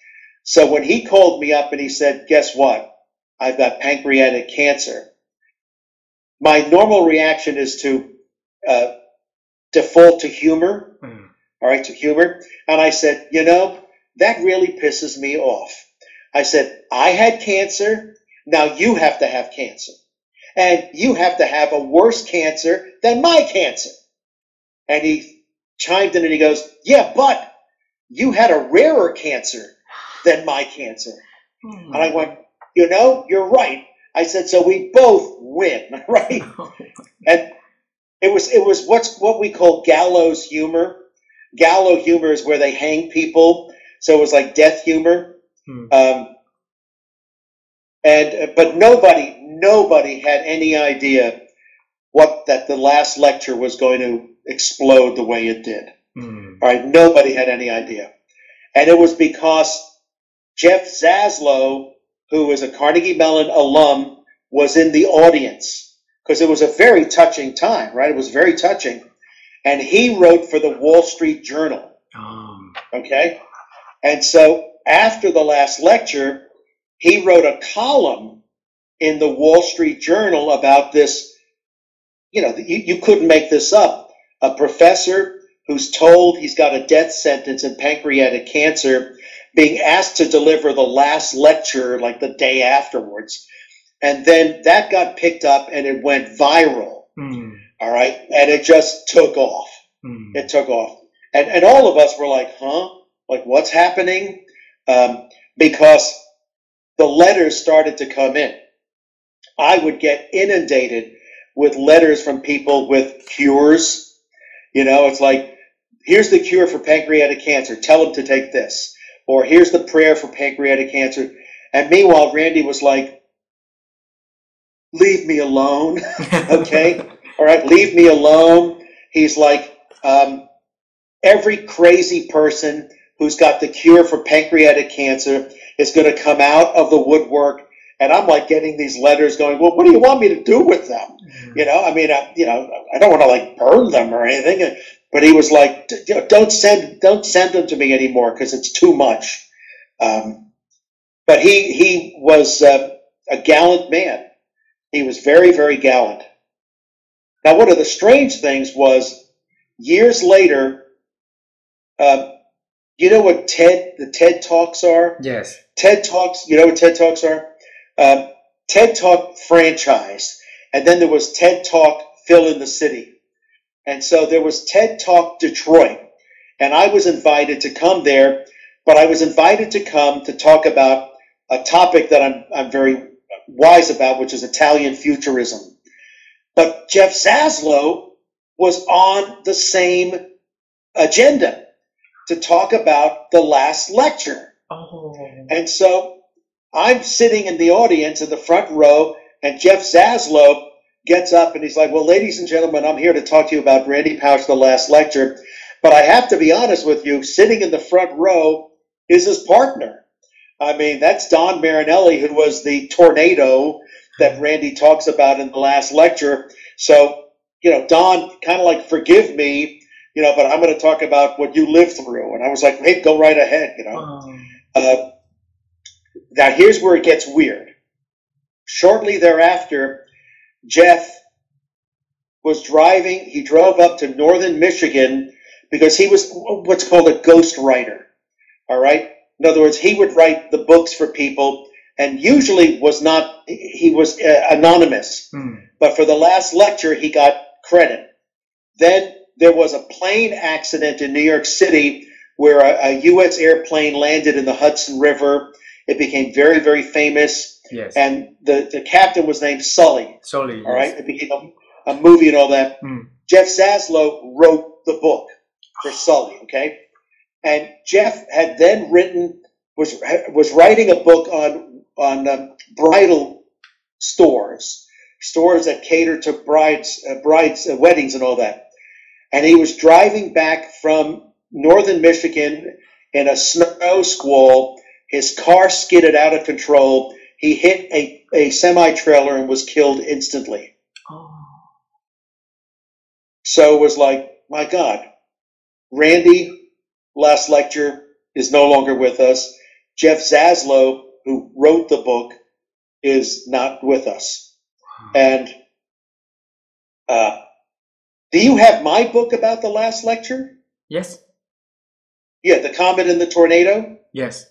So when he called me up and he said, guess what? I've got pancreatic cancer. My normal reaction is to default to humor, all right, to humor. And I said, you know, that really pisses me off. I said, I had cancer. Now you have to have cancer. And you have to have a worse cancer than my cancer. And he chimed in and he goes, yeah, but you had a rarer cancer than my cancer. And I went, you know, you're right. I said, so we both win, right? And it was what we call gallows humor. Gallows humor is where they hang people. So it was like death humor. But nobody had any idea that the last lecture was going to explode the way it did. All right, nobody had any idea. And it was because Jeff Zaslow, who is a Carnegie Mellon alum, was in the audience, because it was a very touching time, right? It was very touching. And he wrote for the Wall Street Journal. Okay? And so after the last lecture, he wrote a column in the Wall Street Journal about this. You know, you couldn't make this up. A professor who's told he's got a death sentence in pancreatic cancer being asked to deliver the last lecture like the day afterwards. And then that got picked up and it went viral. All right. And it just took off. It took off. And all of us were like, huh? Like, what's happening? Because the letters started to come in. I would get inundated with letters from people with cures. You know, it's like, here's the cure for pancreatic cancer. Tell them to take this. Or here's the prayer for pancreatic cancer. And meanwhile, Randy was like, leave me alone. Okay? All right, leave me alone. He's like, every crazy person who's got the cure for pancreatic cancer is going to come out of the woodwork. And I'm like getting these letters going, well, what do you want me to do with them? You know, I mean, I don't want to like burn them or anything. But he was like, don't send them to me anymore because it's too much. But he was a gallant man. He was very, very gallant. Now, one of the strange things was years later, you know what the TED Talks are?
Yes.
TED Talks, you know what TED Talks are? TED Talk franchise. And then there was TED Talk Fill in the City. And so there was TED Talk Detroit. And I was invited to come there, but I was invited to come to talk about a topic that I'm very wise about, which is Italian futurism. But Jeff Zaslow was on the same agenda to talk about the last lecture. And so I'm sitting in the audience in the front row, and Jeff Zaslow gets up and he's like, well, ladies and gentlemen, I'm here to talk to you about Randy Pausch, the last lecture. But I have to be honest with you, sitting in the front row is his partner. I mean, that's Don Marinelli, who was the tornado that Randy talks about in the last lecture. So, you know, Don, kind of like, forgive me, you know, but I'm going to talk about what you lived through. And I was like, hey, go right ahead, you know. Now, here's where it gets weird. Shortly thereafter, Jeff was driving. He drove up to northern Michigan because he was what's called a ghost writer. All right. In other words, he would write the books for people, and usually he was anonymous. But for the last lecture, he got credit. Then there was a plane accident in New York City where a U.S. airplane landed in the Hudson River. It became very, very famous.
Yes.
And the captain was named Sully.
Sully,
all right. It became a movie and all that. Jeff Zaslow wrote the book for Sully, okay? And Jeff had then was writing a book on bridal stores that cater to brides' weddings and all that. And he was driving back from northern Michigan in a snow squall. His car skidded out of control. He hit a semi-trailer and was killed instantly.
Oh.
So it was like, my God, Randy, last lecture, is no longer with us. Jeff Zaslow, who wrote the book, is not with us. And do you have my book about the last lecture?
Yes.
Yeah, the Comet and the Tornado?
Yes.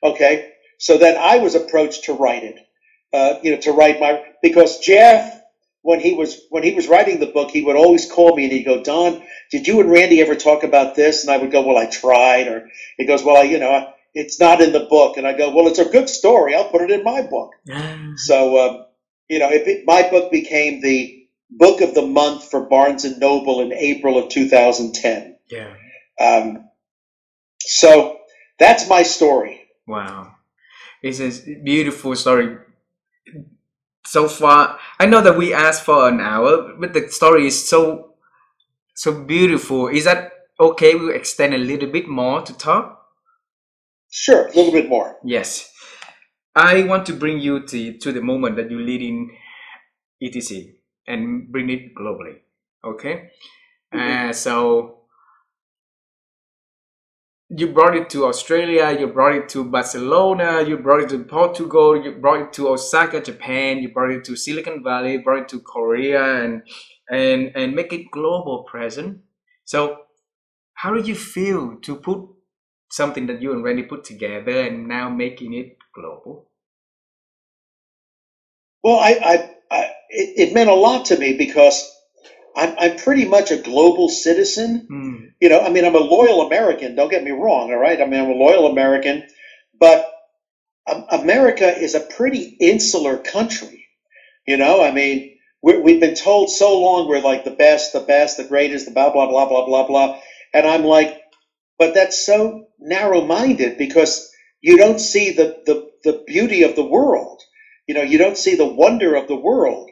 Okay. So then I was approached to write it. Because Jeff, when he was writing the book, he would always call me and he'd go, Don, did you and Randy ever talk about this? And I would go, well, I tried. Or he goes, well, it's not in the book. And I go, well, it's a good story. I'll put it in my book. So, my book became the book of the month for Barnes and Noble in April of 2010.
Yeah.
So that's my story.
Wow. It's a beautiful story. So far, I know that we asked for an hour, but the story is so beautiful. Is that okay? We'll extend a little bit more to talk.
Sure, a little bit more.
Yes. I want to bring you to the moment that you lead in ETC and bring it globally. Okay?
Mm-hmm.
So you brought it to Australia, you brought it to Barcelona, you brought it to Portugal, you brought it to Osaka, Japan, you brought it to Silicon Valley, brought it to Korea, and make it global present. So how do you feel to put something that you and Randy put together and now making it global?
Well, it meant a lot to me because I'm pretty much a global citizen. I'm a loyal American. Don't get me wrong. All right. I'm a loyal American, but America is a pretty insular country. We've been told so long we're like the best, the greatest, the blah, blah, blah, blah, blah, blah. And I'm like, but that's so narrow-minded because you don't see the beauty of the world. You don't see the wonder of the world.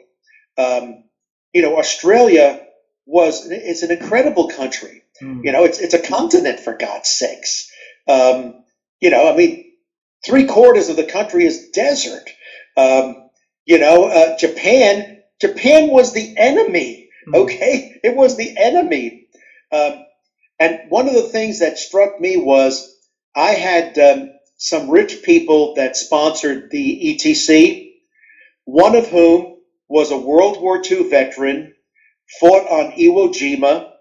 Australia it's an incredible country. It's a continent, for God's sakes. 3/4 of the country is desert. Japan was the enemy. Okay. It was the enemy. And one of the things that struck me was I had some rich people that sponsored the ETC, one of whom was a World War II veteran, fought on Iwo Jima,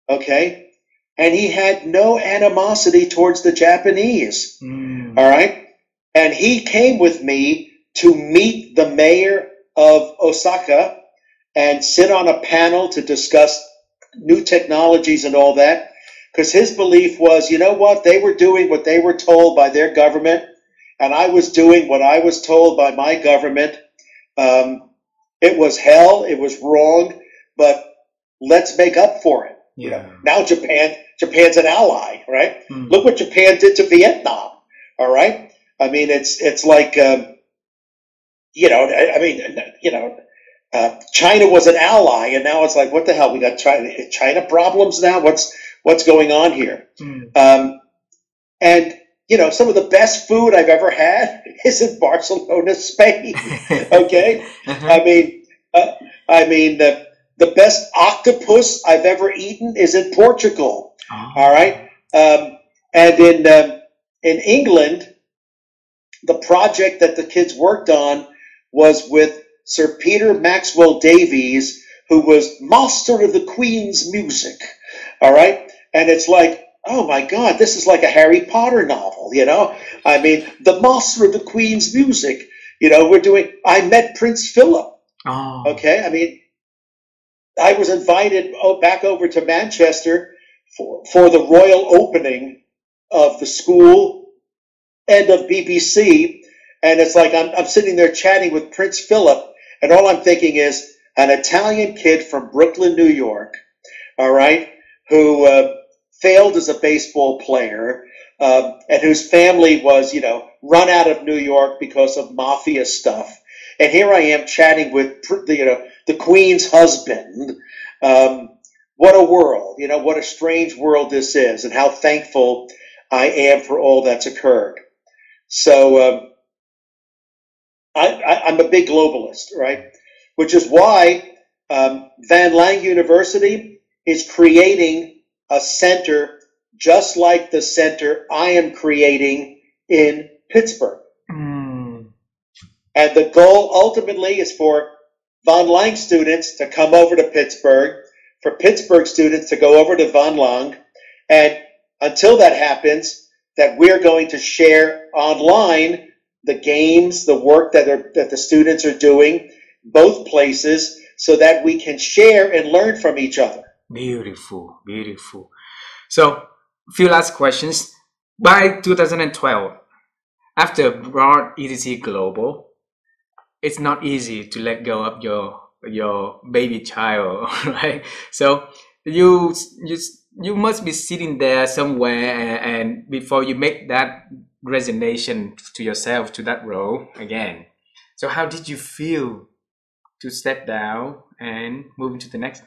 okay? And he had no animosity towards the Japanese, all right? And he came with me to meet the mayor of Osaka and sit on a panel to discuss new technologies and all that. Because his belief was, you know what, they were doing what they were told by their government, and I was doing what I was told by my government. It was hell, it was wrong, but let's make up for it.
Yeah.
Now Japan's an able, right? Look what Japan did to Vietnam, all right? It's like, China was an ally, and now it's like, what the hell? We got China problems now? What's going on here? And some of the best food I've ever had is in Barcelona, Spain. Okay, the best octopus I've ever eaten is in Portugal. All right, and in England, the project that the kids worked on was with Sir Peter Maxwell Davies, who was master of the Queen's music. All right, and it's like, oh my God, this is like a Harry Potter novel, the master of the Queen's music, I met Prince Philip.
Oh.
Okay, I was invited back over to Manchester for the royal opening of the school and of BBC, and it's like I'm sitting there chatting with Prince Philip, and all I'm thinking is an Italian kid from Brooklyn, New York, all right, who failed as a baseball player, and whose family was, run out of New York because of mafia stuff. and here I am chatting with the Queen's husband. What a world, what a strange world this is, and how thankful I am for all that's occurred. So I'm a big globalist, right? Which is why Van Lang University is creating a center just like the center I am creating in Pittsburgh. And the goal ultimately is for Van Lang students to come over to Pittsburgh, for Pittsburgh students to go over to Van Lang, and until that happens, that we're going to share online the games, the work that the students are doing, both places, so that we can share and learn from each other.
Beautiful, beautiful. So, few last questions. By 2012, after broad ETC Global, it's not easy to let go of your baby child, right? So you must be sitting there somewhere, and before you make that resignation to yourself to that role again. So how did you feel to step down and move into the next?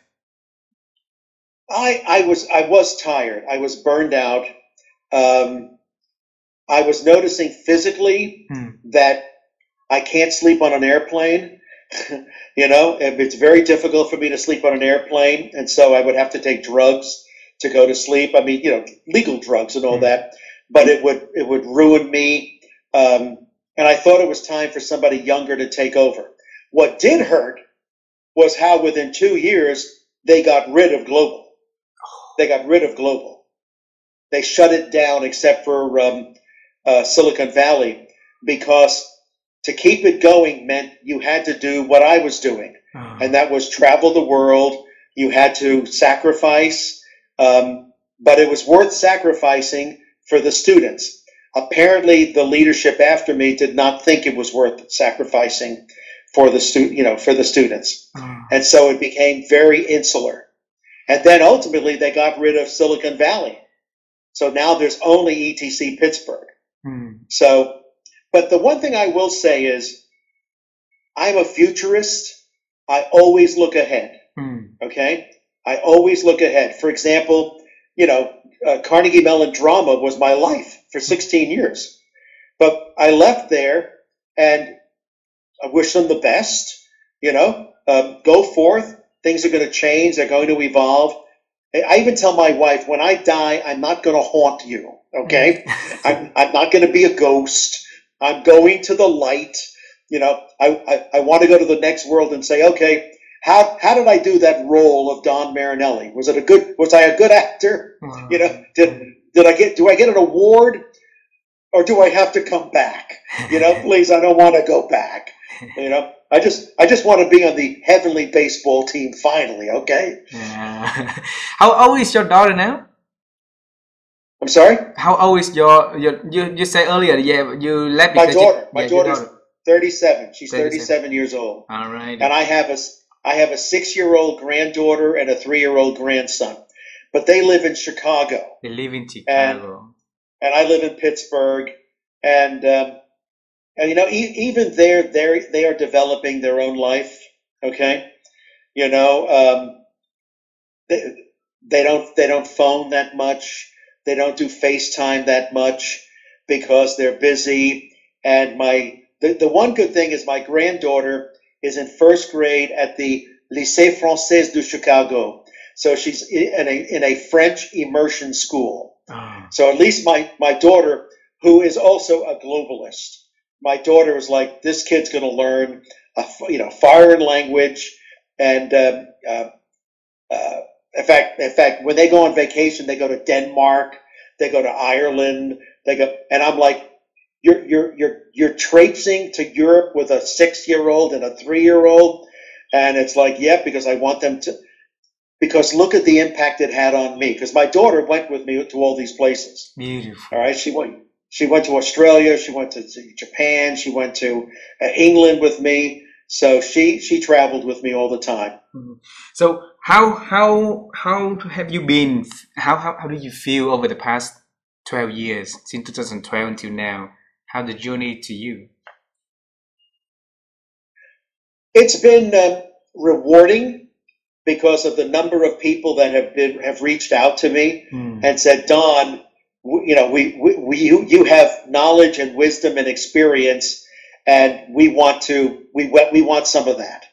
I was tired. I was burned out. I was noticing physically that I can't sleep on an airplane. It's very difficult for me to sleep on an airplane, and so I would have to take drugs to go to sleep. I mean, legal drugs and all that, but it would ruin me. And I thought it was time for somebody younger to take over. What did hurt was how within 2 years they got rid of Global. They shut it down except for Silicon Valley, because to keep it going meant you had to do what I was doing, and that was travel the world. You had to sacrifice, but it was worth sacrificing for the students. Apparently, the leadership after me did not think it was worth sacrificing for the students, and so it became very insular. And then ultimately, they got rid of Silicon Valley, so now there's only ETC Pittsburgh. So. But the one thing I will say is, I'm a futurist. I always look ahead. Okay? I always look ahead. For example, Carnegie Mellon drama was my life for 16 years. But I left there, and I wish them the best. Go forth. Things are going to change. They're going to evolve. I even tell my wife, when I die, I'm not going to haunt you. Okay? I'm not going to be a ghost. I'm going to the light. I want to go to the next world and say, okay, how did I do that role of Don Marinelli? Was I a good actor? Do I get an award, or do I have to come back? Please, I don't want to go back. I just want to be on the heavenly baseball team finally. Okay.
How old is your daughter now?
I'm sorry?
How old is you said earlier, you left
my daughter's 37. She's 37 years old.
All right.
And I have a 6-year-old granddaughter and a 3-year-old grandson. But they live in Chicago.
They live in Chicago.
And I live in Pittsburgh. And even there, they are developing their own life. Okay? They don't phone that much. They don't do FaceTime that much because they're busy. And the one good thing is my granddaughter is in first grade at the Lycée Français de Chicago. So she's in a French immersion school. So at least my daughter, who is also a globalist, my daughter is like, this kid's going to learn a foreign language. And in fact, when they go on vacation, they go to Denmark, they go to Ireland, and I'm like, you're traipsing to Europe with a 6-year-old and a 3-year-old, and it's like, yeah, because I want them to, because look at the impact it had on me. Because my daughter went with me to all these places.
Beautiful.
All right, she went to Australia, she went to Japan, she went to England with me. So she traveled with me all the time.
So how have you been? How do you feel over the past 12 years, since 2012 until now? How the journey to you?
It's been rewarding because of the number of people that have reached out to me and said, Don, you have knowledge and wisdom and experience, and we want some of that.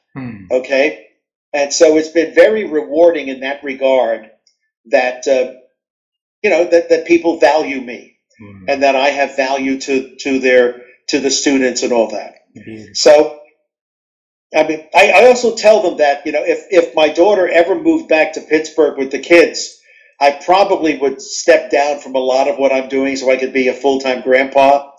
Okay, and so it's been very rewarding in that regard that that people value me and that I have value to the students and all that. So. I mean, I also tell them that, if my daughter ever moved back to Pittsburgh with the kids, I probably would step down from a lot of what I'm doing so I could be a full-time grandpa.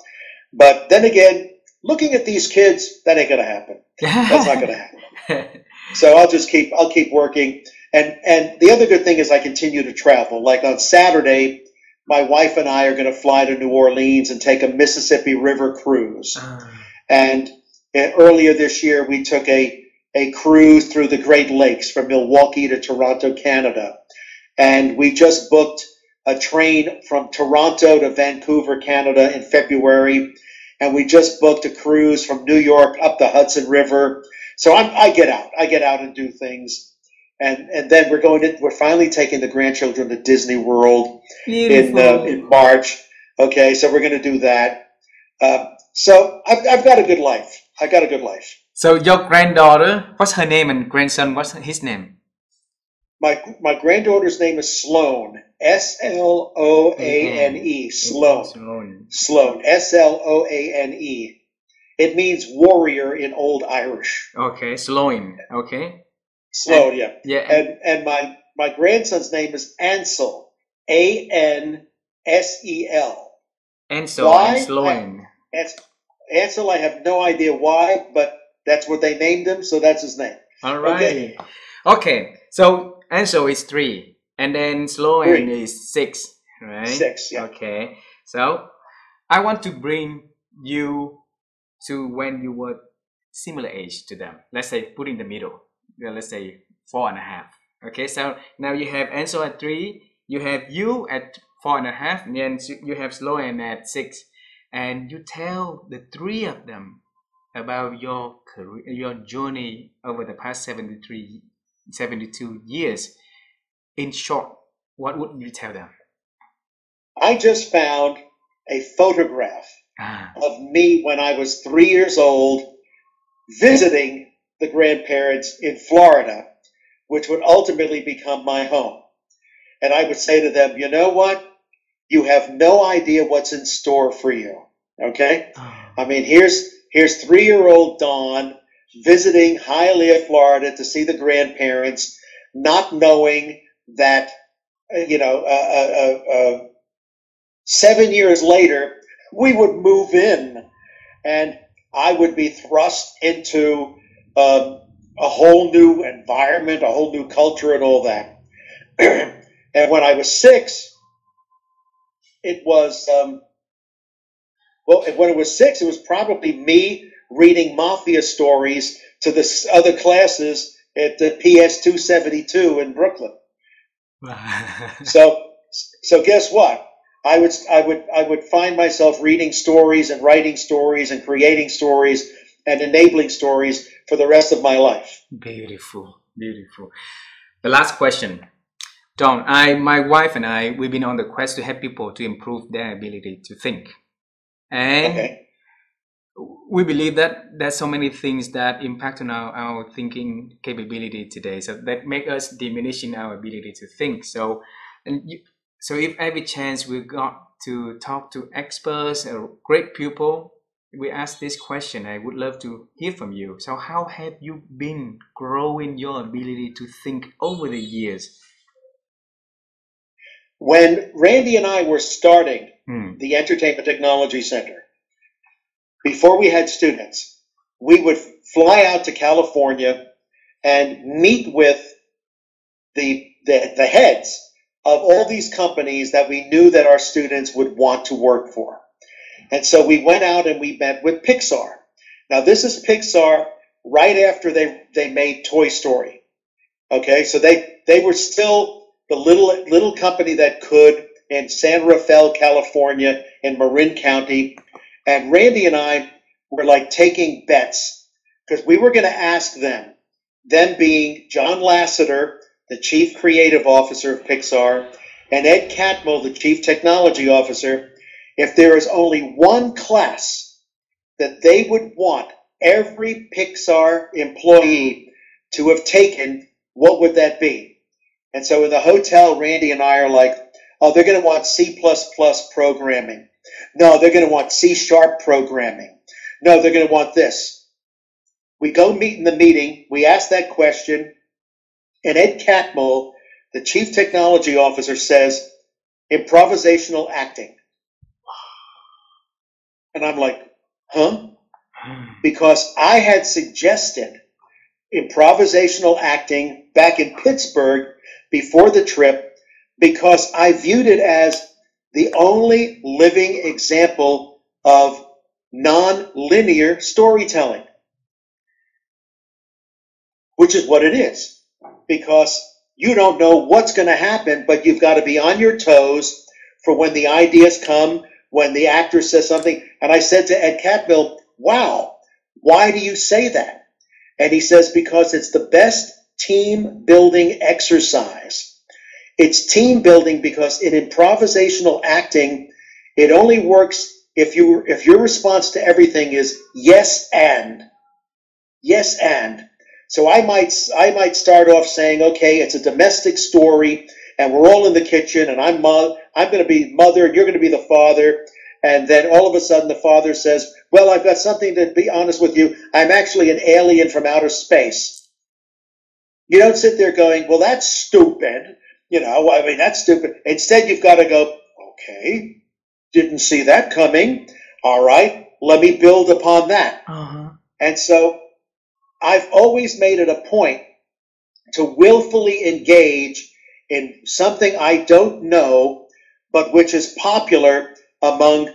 But then again, looking at these kids, that ain't going to happen. That's not going to happen. So I'll keep working. And the other good thing is I continue to travel. Like on Saturday, my wife and I are going to fly to New Orleans and take a Mississippi River cruise. And earlier this year, we took a cruise through the Great Lakes from Milwaukee to Toronto, Canada. And we just booked a train from Toronto to Vancouver, Canada in February. And we just booked a cruise from New York up the Hudson River. So I get out and do things. And then we're finally taking the grandchildren to Disney World in March. Okay, so we're going to do that. So I've got a good life. I got a good life.
So your granddaughter, what's her name, and grandson, what's his name?
My granddaughter's name is Sloane. Sloane. Sloane. Sloane. It means warrior in Old Irish.
Okay, Sloane. Okay.
Sloane, yeah. Yeah. And my grandson's name is Ansel. Ansel.
Ansel and Sloane.
Ansel, I have no idea why, but that's what they named him, so that's his name.
All right. Okay. So Ansel is 3, and then Sloane is 6, right?
6, yeah.
Okay. So I want to bring you to when you were similar age to them. Let's say put in the middle. Let's say 4.5. Okay. So now you have Ansel at 3, you have you at 4.5, and then you have Sloane at 6. And you tell the 3 of them about your career, your journey over the past 72 years. In short, what would you tell them?
I just found a photograph of me when I was 3 years old visiting the grandparents in Florida, which would ultimately become my home. And I would say to them, you know what? You have no idea what's in store for you. Okay? I mean, here's 3-year-old Don visiting Hialeah, Florida to see the grandparents, not knowing that, 7 years later, we would move in and I would be thrust into a whole new environment, a whole new culture and all that. And when I was 6, it was, when it was 6, it was probably me reading mafia stories to the other classes at the PS 272 in Brooklyn. So guess what? I would find myself reading stories and writing stories and creating stories and enabling stories for the rest of my life.
Beautiful, beautiful. The last question. Don, my wife and I, we've been on the quest to help people to improve their ability to think. And we believe that there's so many things that impact on our thinking capability today. So that make us diminishing our ability to think. So if every chance we got to talk to experts or great people, we ask this question, I would love to hear from you. So how have you been growing your ability to think over the years?
When Randy and I were starting the Entertainment Technology Center, before we had students, we would fly out to California and meet with the heads of all these companies that we knew that our students would want to work for. And so we went out and we met with Pixar. Now this is Pixar right after they made Toy Story. Okay, so they were still the little company that could in San Rafael, California, in Marin County. And Randy and I were like taking bets because we were going to ask them being John Lasseter, the Chief Creative Officer of Pixar, and Ed Catmull, the Chief Technology Officer, if there is only one class that they would want every Pixar employee to have taken, what would that be? And so in the hotel, Randy and I are like, oh, they're going to want C++ programming. No, they're going to want C# programming. No, they're going to want this. We go meet in the meeting. We ask that question. And Ed Catmull, the Chief Technology Officer, says, improvisational acting. And I'm like, huh? Because I had suggested improvisational acting back in Pittsburgh before the trip, because I viewed it as the only living example of non-linear storytelling, which is what it is, because you don't know what's going to happen, but you've got to be on your toes for when the ideas come, when the actor says something. And I said to Ed Catmull, wow, why do you say that? And he says, because it's the best team building exercise. It's team building because in improvisational acting, it only works if your response to everything is yes and. Yes and. So I might start off saying, okay, it's a domestic story, and we're all in the kitchen, and I'm going to be mother, and you're going to be the father. And then all of a sudden the father says, well, I've got something to be honest with you. I'm actually an alien from outer space. You don't sit there going, well, that's stupid. That's stupid. Instead, you've got to go, okay, didn't see that coming. All right, let me build upon that.
Uh-huh.
And so I've always made it a point to willfully engage in something I don't know, but which is popular among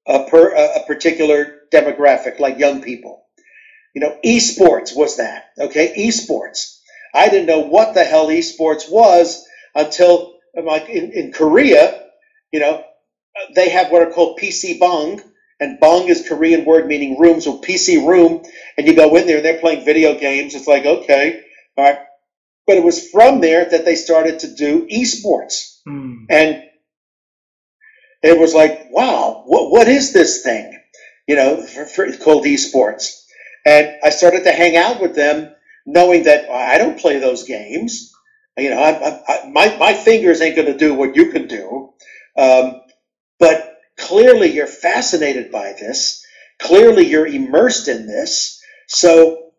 a particular demographic, like young people. Esports was that, okay? Esports. I didn't know what the hell esports was until, like, in Korea, they have what are called PC bong, and bong is Korean word meaning room, so PC room, and you go in there and they're playing video games. It's like, okay, all right. But it was from there that they started to do esports. And it was like, wow, what is this thing? Called esports. And I started to hang out with them, knowing that I don't play those games. My fingers ain't going to do what you can do. But clearly you're fascinated by this. Clearly you're immersed in this. So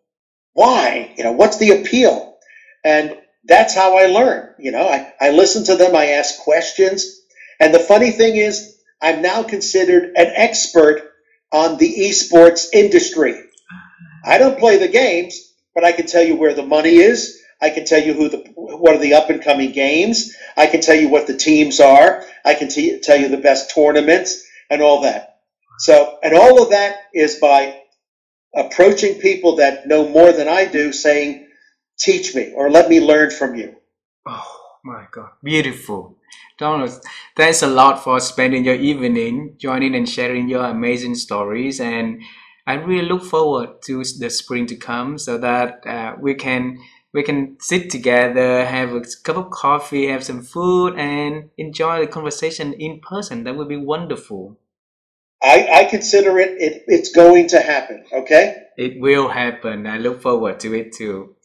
why? What's the appeal? And that's how I learn. I listen to them. I ask questions. And the funny thing is, I'm now considered an expert on the esports industry. I don't play the games, but I can tell you where the money is. I can tell you what are the up-and-coming games. I can tell you what the teams are. I can tell you the best tournaments and all that. So, and all of that is by approaching people that know more than I do, saying, teach me or let me learn from you.
Oh my God, beautiful. Donald, thanks a lot for spending your evening joining and sharing your amazing stories. And I really look forward to the spring to come, so that we can sit together, have a cup of coffee, have some food, and enjoy the conversation in person. That would be wonderful.
I consider it's going to happen, okay?
It will happen. I look forward to it too.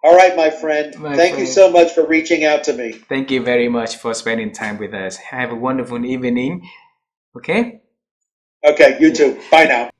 All right, my friend. Thank you so much for reaching out to me.
Thank you very much for spending time with us. Have a wonderful evening. Okay?
Okay, you too. Bye now.